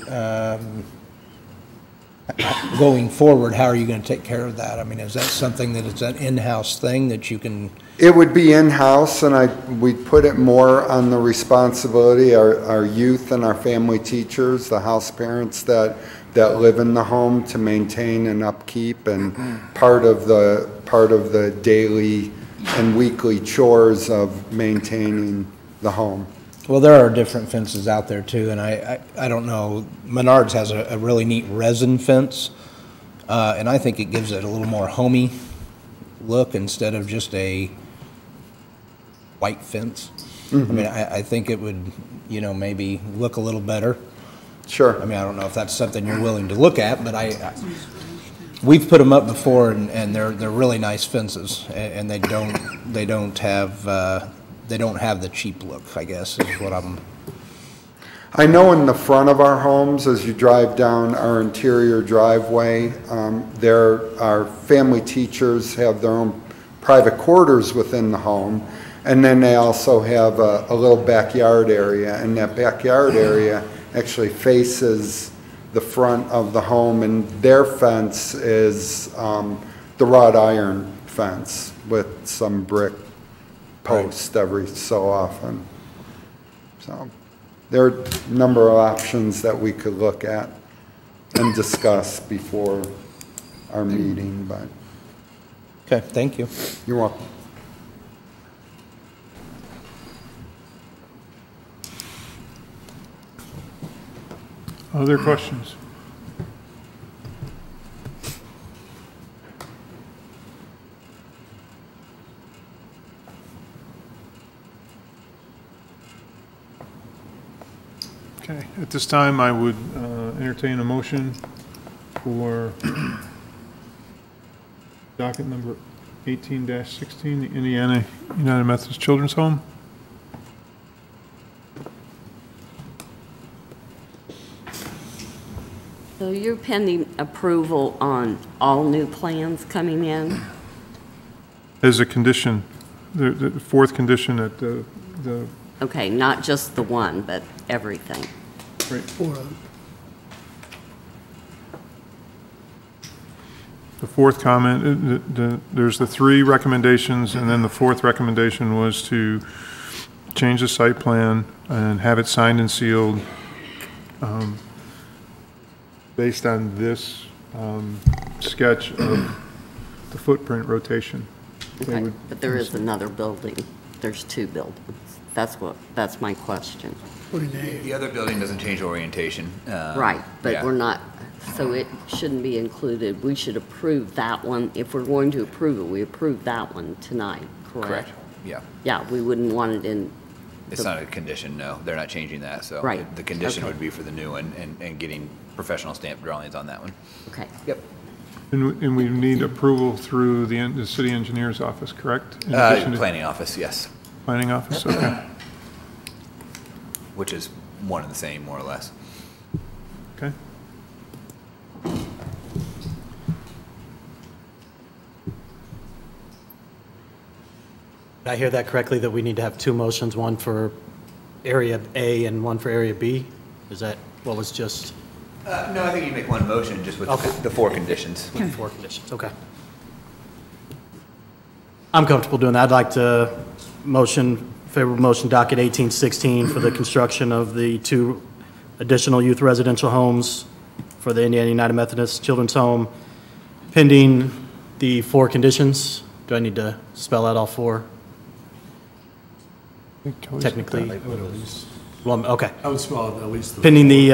going forward, how are you going to take care of that? I mean, is that something that it's an in-house thing that you can?
It would be in-house, and we put it more on the responsibility, our youth and our family teachers, the house parents that live in the home, to maintain and upkeep, and part of the daily and weekly chores of maintaining the home.
Well, there are different fences out there too, and I don't know. Menards has a really neat resin fence, and I think it gives it a little more homey look instead of just a white fence. I mean, I think it would, maybe look a little better.
Sure.
I mean, I don't know if that's something you're willing to look at, but we've put them up before, and they're really nice fences, and they don't have the cheap look, I guess, is what
I know in the front of our homes, as you drive down our interior driveway, our family teachers have their own private quarters within the home, and then they also have a little backyard area, and that backyard area actually faces the front of the home, and their fence is the wrought iron fence with some brick post every so often. So there are a number of options that we could look at and discuss before our meeting, but.
Okay, thank you.
You're welcome.
Other questions? Okay, at this time, I would entertain a motion for docket number 18-16, the Indiana United Methodist Children's Home.
So you're pending approval on all new plans coming in?
As a condition, the fourth condition at the
Okay, not just the one, but everything.
right. The fourth comment, there's the 3 recommendations, and then the 4th recommendation was to change the site plan and have it signed and sealed based on this sketch of the footprint rotation. They
Okay,
would-
but there is another building. There's two buildings. That's my question.
The other building doesn't change orientation.
Right, but
yeah.
we're not, so it shouldn't be included. We should approve that one. If we're going to approve it, we approve that one tonight, correct?
Correct, yeah.
Yeah, we wouldn't want it in.
It's not a condition, no. They're not changing that, so.
Right,
The condition
okay.
would be for the new one and getting professional stamp drawings on that one.
Okay.
Yep.
And we need approval through the city engineer's office, correct? In addition to-
Planning office, yes,
Planning office, okay.
which is one and the same, more or less.
Okay.
Did I hear that correctly, that we need to have two motions, one for Area A and one for Area B? Is that what was just,
No, I think you make one motion just with
Okay.
the four conditions.
with four conditions? Okay. I'm comfortable doing that. I'd like to favorable motion docket 1816 for the construction of the two additional youth residential homes for the Indiana United Methodist Children's Home, pending the four conditions. Do I need to spell out all four? Technically. Well, okay.
I would spell it at least.
Pending the,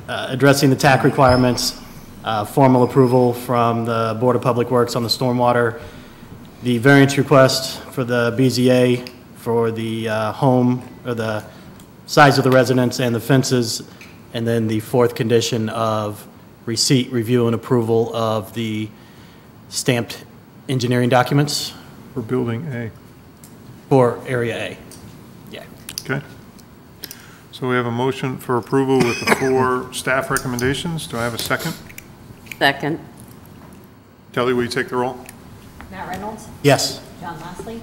addressing the TAC requirements, formal approval from the Board of Public Works on the stormwater, the variance request for the BZA for the home, or the size of the residence and the fences, and then the fourth condition of receipt, review, and approval of the stamped engineering documents.
For Building A.
For Area A. Yeah.
Okay. So we have a motion for approval with the four staff recommendations. Do I have a second?
Second.
Kelly, will you take the roll?
Matt Reynolds?
Yes.
John Leslie?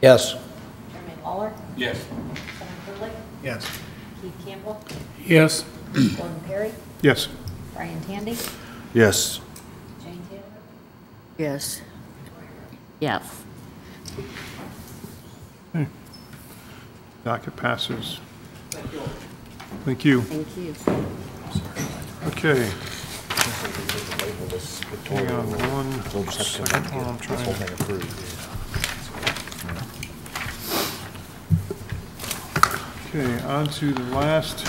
Yes.
Jeremy Lawler?
Yes.
Kevin Curley,
Yes.
Keith Campbell?
Yes.
Gordon Perry?
Yes.
Brian Tandy?
Yes.
Jane Taylor?
Yes. Yes.
Docket passes. Thank you.
Thank you.
Okay. Hang on one second while I'm trying. Okay, on to the last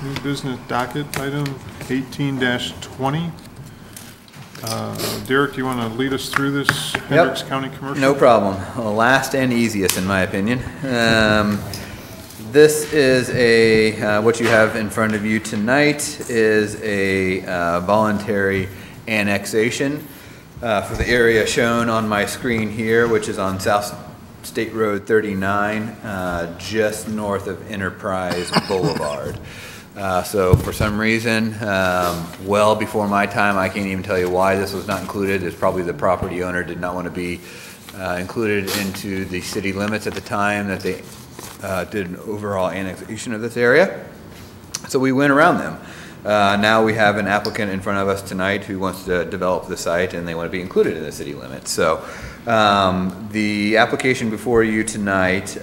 new business docket item, 18-20. Derek, you want to lead us through this Hendricks County commercial?
No problem. Well, last and easiest, in my opinion. This is what you have in front of you tonight is a voluntary annexation for the area shown on my screen here, which is on South State Road 39, just north of Enterprise Boulevard. So for some reason, well before my time, I can't even tell you why this was not included. It's probably the property owner did not want to be included into the city limits at the time that they did an overall annexation of this area. So we went around them. Now we have an applicant in front of us tonight who wants to develop the site and they want to be included in the city limits. So the application before you tonight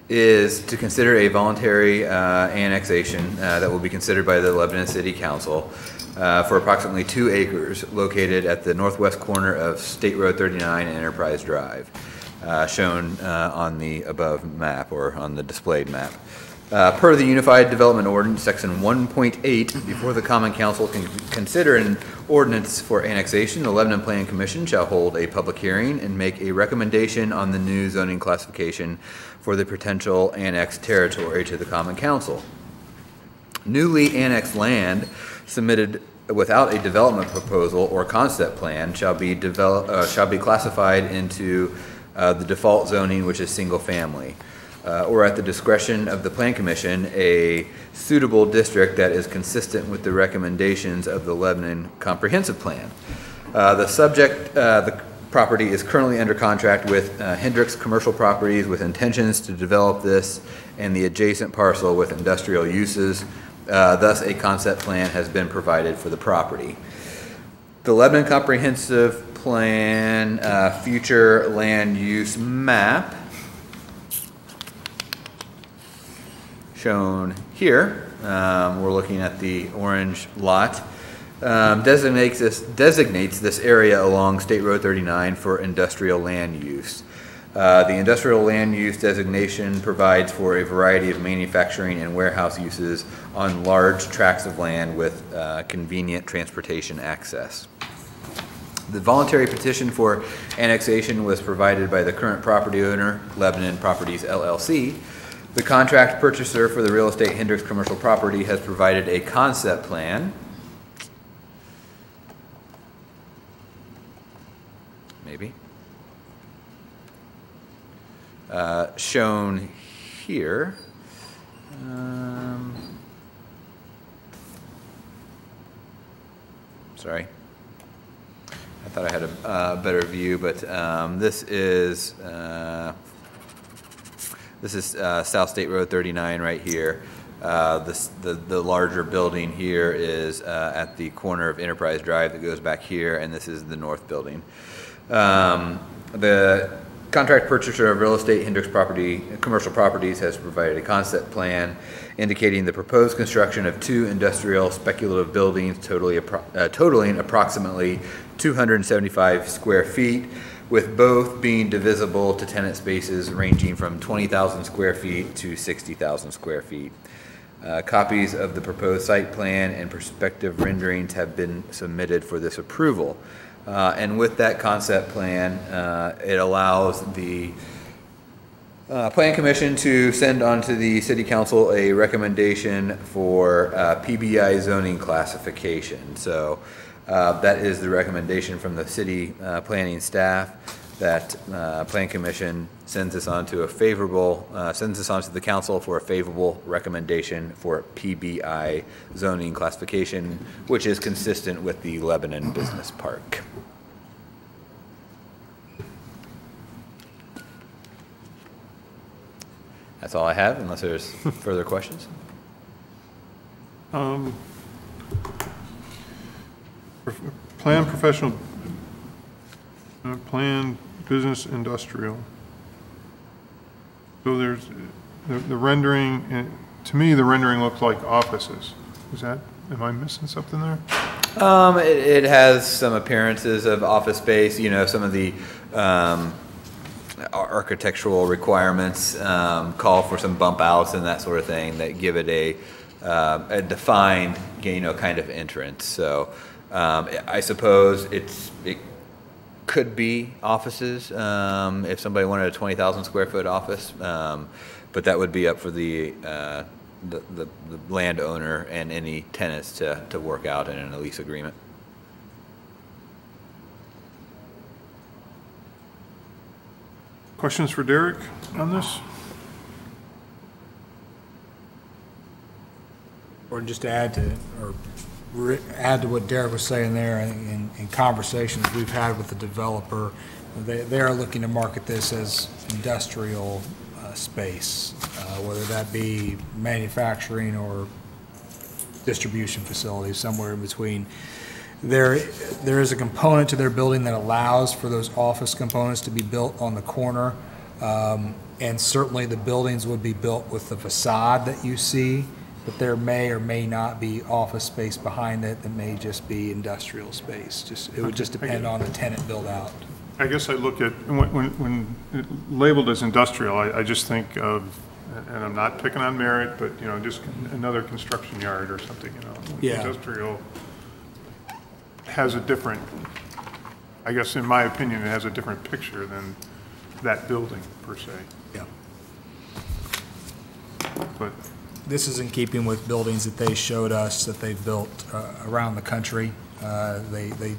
is to consider a voluntary annexation that will be considered by the Lebanon City Council for approximately 2 acres located at the northwest corner of State Road 39 and Enterprise Drive, shown on the above map or on the displayed map. Per the Unified Development Ordinance, Section 1.8, before the Common Council can consider an ordinance for annexation, the Lebanon Planning Commission shall hold a public hearing and make a recommendation on the new zoning classification for the potential annexed territory to the Common Council. Newly annexed land submitted without a development proposal or concept plan shall be classified into the default zoning, which is single family. Or at the discretion of the Plan Commission, a suitable district that is consistent with the recommendations of the Lebanon Comprehensive Plan. The property is currently under contract with Hendricks Commercial Properties with intentions to develop this and the adjacent parcel with industrial uses. Thus, a concept plan has been provided for the property. The Lebanon Comprehensive Plan future land use map shown here, we're looking at the orange lot, designates this area along State Road 39 for industrial land use. The industrial land use designation provides for a variety of manufacturing and warehouse uses on large tracts of land with convenient transportation access. The voluntary petition for annexation was provided by the current property owner, Lebanon Properties LLC. The contract purchaser for the real estate Hendricks commercial property has provided a concept plan. Maybe. Shown here. Sorry. I thought I had a better view, but this is South State Road 39 right here. The larger building here is at the corner of Enterprise Drive that goes back here, and this is the north building. The contract purchaser of real estate Hendricks commercial properties has provided a concept plan indicating the proposed construction of 2 industrial speculative buildings totaling approximately 275 square feet, with both being divisible to tenant spaces ranging from 20,000 square feet to 60,000 square feet. Copies of the proposed site plan and prospective renderings have been submitted for this approval. And with that concept plan, it allows the Plan Commission to send on to the City Council a recommendation for PBI zoning classification. So that is the recommendation from the city planning staff, that Plan Commission sends this on to sends this on to the council for a favorable recommendation for PBI zoning classification, which is consistent with the Lebanon Business Park. That's all I have, unless there's further questions.
Plan business industrial. So there's the rendering, to me, the rendering looks like offices. Am I missing something there?
It has some appearances of office space, some of the architectural requirements call for some bump outs and that sort of thing that give it a defined, kind of entrance. So I suppose it could be offices if somebody wanted a 20,000 square foot office, but that would be up for the landowner and any tenants to work out in a lease agreement.
Questions for Derek on this?
Or just to add to what Derek was saying there, in conversations we've had with the developer, they are looking to market this as industrial space, whether that be manufacturing or distribution facilities, somewhere in between. There is a component to their building that allows for those office components to be built on the corner, and certainly the buildings would be built with the facade that you see, but there may or may not be office space behind it that may just be industrial space. It would just depend on the tenant build out.
I guess I look at, when labeled as industrial, I just think of, and I'm not picking on Merritt, but, just another construction yard or something,
Yeah.
Industrial has a different, I guess in my opinion, it has a different picture than that building per se.
Yeah.
But
this is in keeping with buildings that they showed us that they've built around the country. They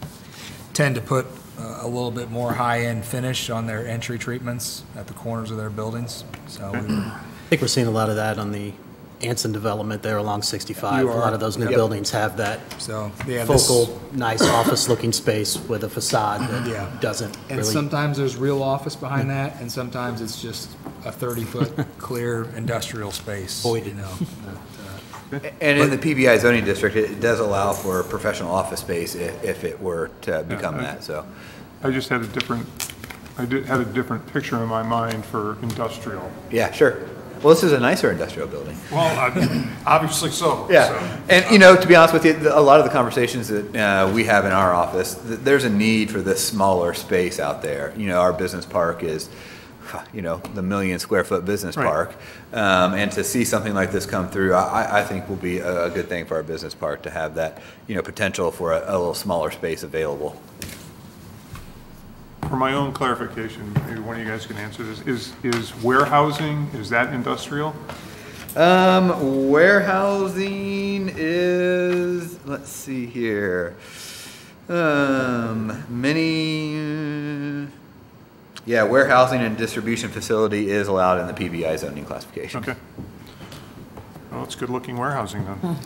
tend to put a little bit more high-end finish on their entry treatments at the corners of their buildings. So
I think we're seeing a lot of that on the Anson development there along 65.
You
A
are.
lot of those new
Yep.
buildings have that
So, yeah,
focal, nice office-looking space with a facade that
Yeah.
doesn't
And
really...
sometimes there's real office behind that, and sometimes it's just a 30-foot clear industrial space.
Voided.
And in the PBI zoning district, it does allow for professional office space if it were to become that. So,
I just had had a different picture in my mind for industrial.
yeah, sure. Well, this is a nicer industrial building.
Well, obviously so.
Yeah,
so.
and you know, to be honest with you, a lot of the conversations that we have in our office, there's a need for this smaller space out there. You know, our business park is, you know, the 1 million square foot business park, and to see something like this come through, I think will be a good thing for our business park to have that, you know, potential for a little smaller space available.
For my own clarification, maybe one of you guys can answer this. Is warehousing, is that industrial?
Warehousing is, let's see here, yeah, warehousing and distribution facility is allowed in the PBI zoning classification.
Okay. Well, it's good-looking warehousing then.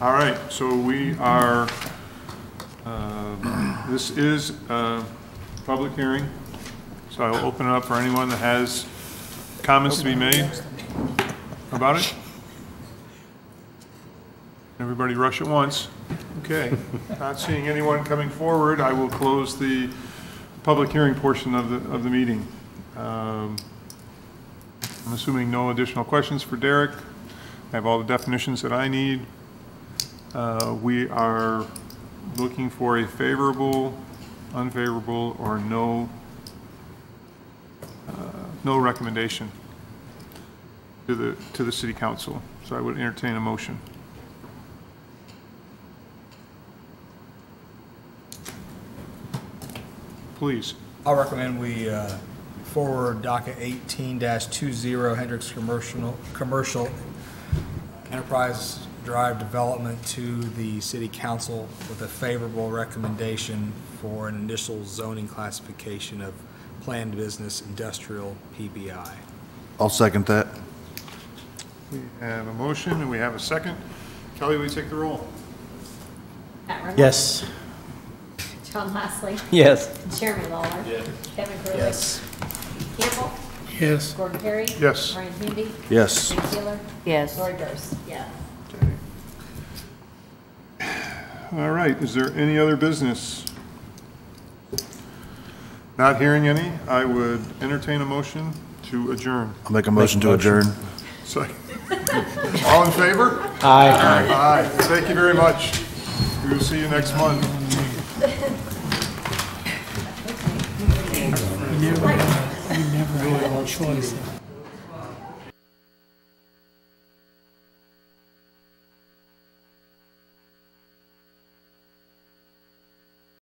All right, so we are, this is a public hearing, so I'll open it up for anyone that has comments to be made about it. Everybody rush at once. Okay, not seeing anyone coming forward, I will close the public hearing portion of the meeting. I'm assuming no additional questions for Derek. I have all the definitions that I need. We are looking for a favorable, unfavorable, or no recommendation to the city council. So I would entertain a motion. Please.
I'll recommend we forward docket 18-20 Hendricks Commercial Enterprise Drive Development to the City Council with a favorable recommendation for an initial zoning classification of planned business industrial PBI.
I'll second that.
We have a motion and we have a second. Kelly, will you take the roll?
Pat Rimmer?
Yes.
John Leslie?
Yes.
Jeremy Lawler?
Yes.
Kevin Curley?
Yes.
Campbell?
Yes.
Gordon Perry?
Yes.
Brian Handy?
Yes.
Jane Taylor?
Yes.
Lori Durst? Yeah.
All right, is there any other business? Not hearing any, I would entertain a motion to adjourn.
I'll make a motion to adjourn.
Second. All in favor?
Aye.
Aye. Thank you very much. We will see you next month.
You never had a choice.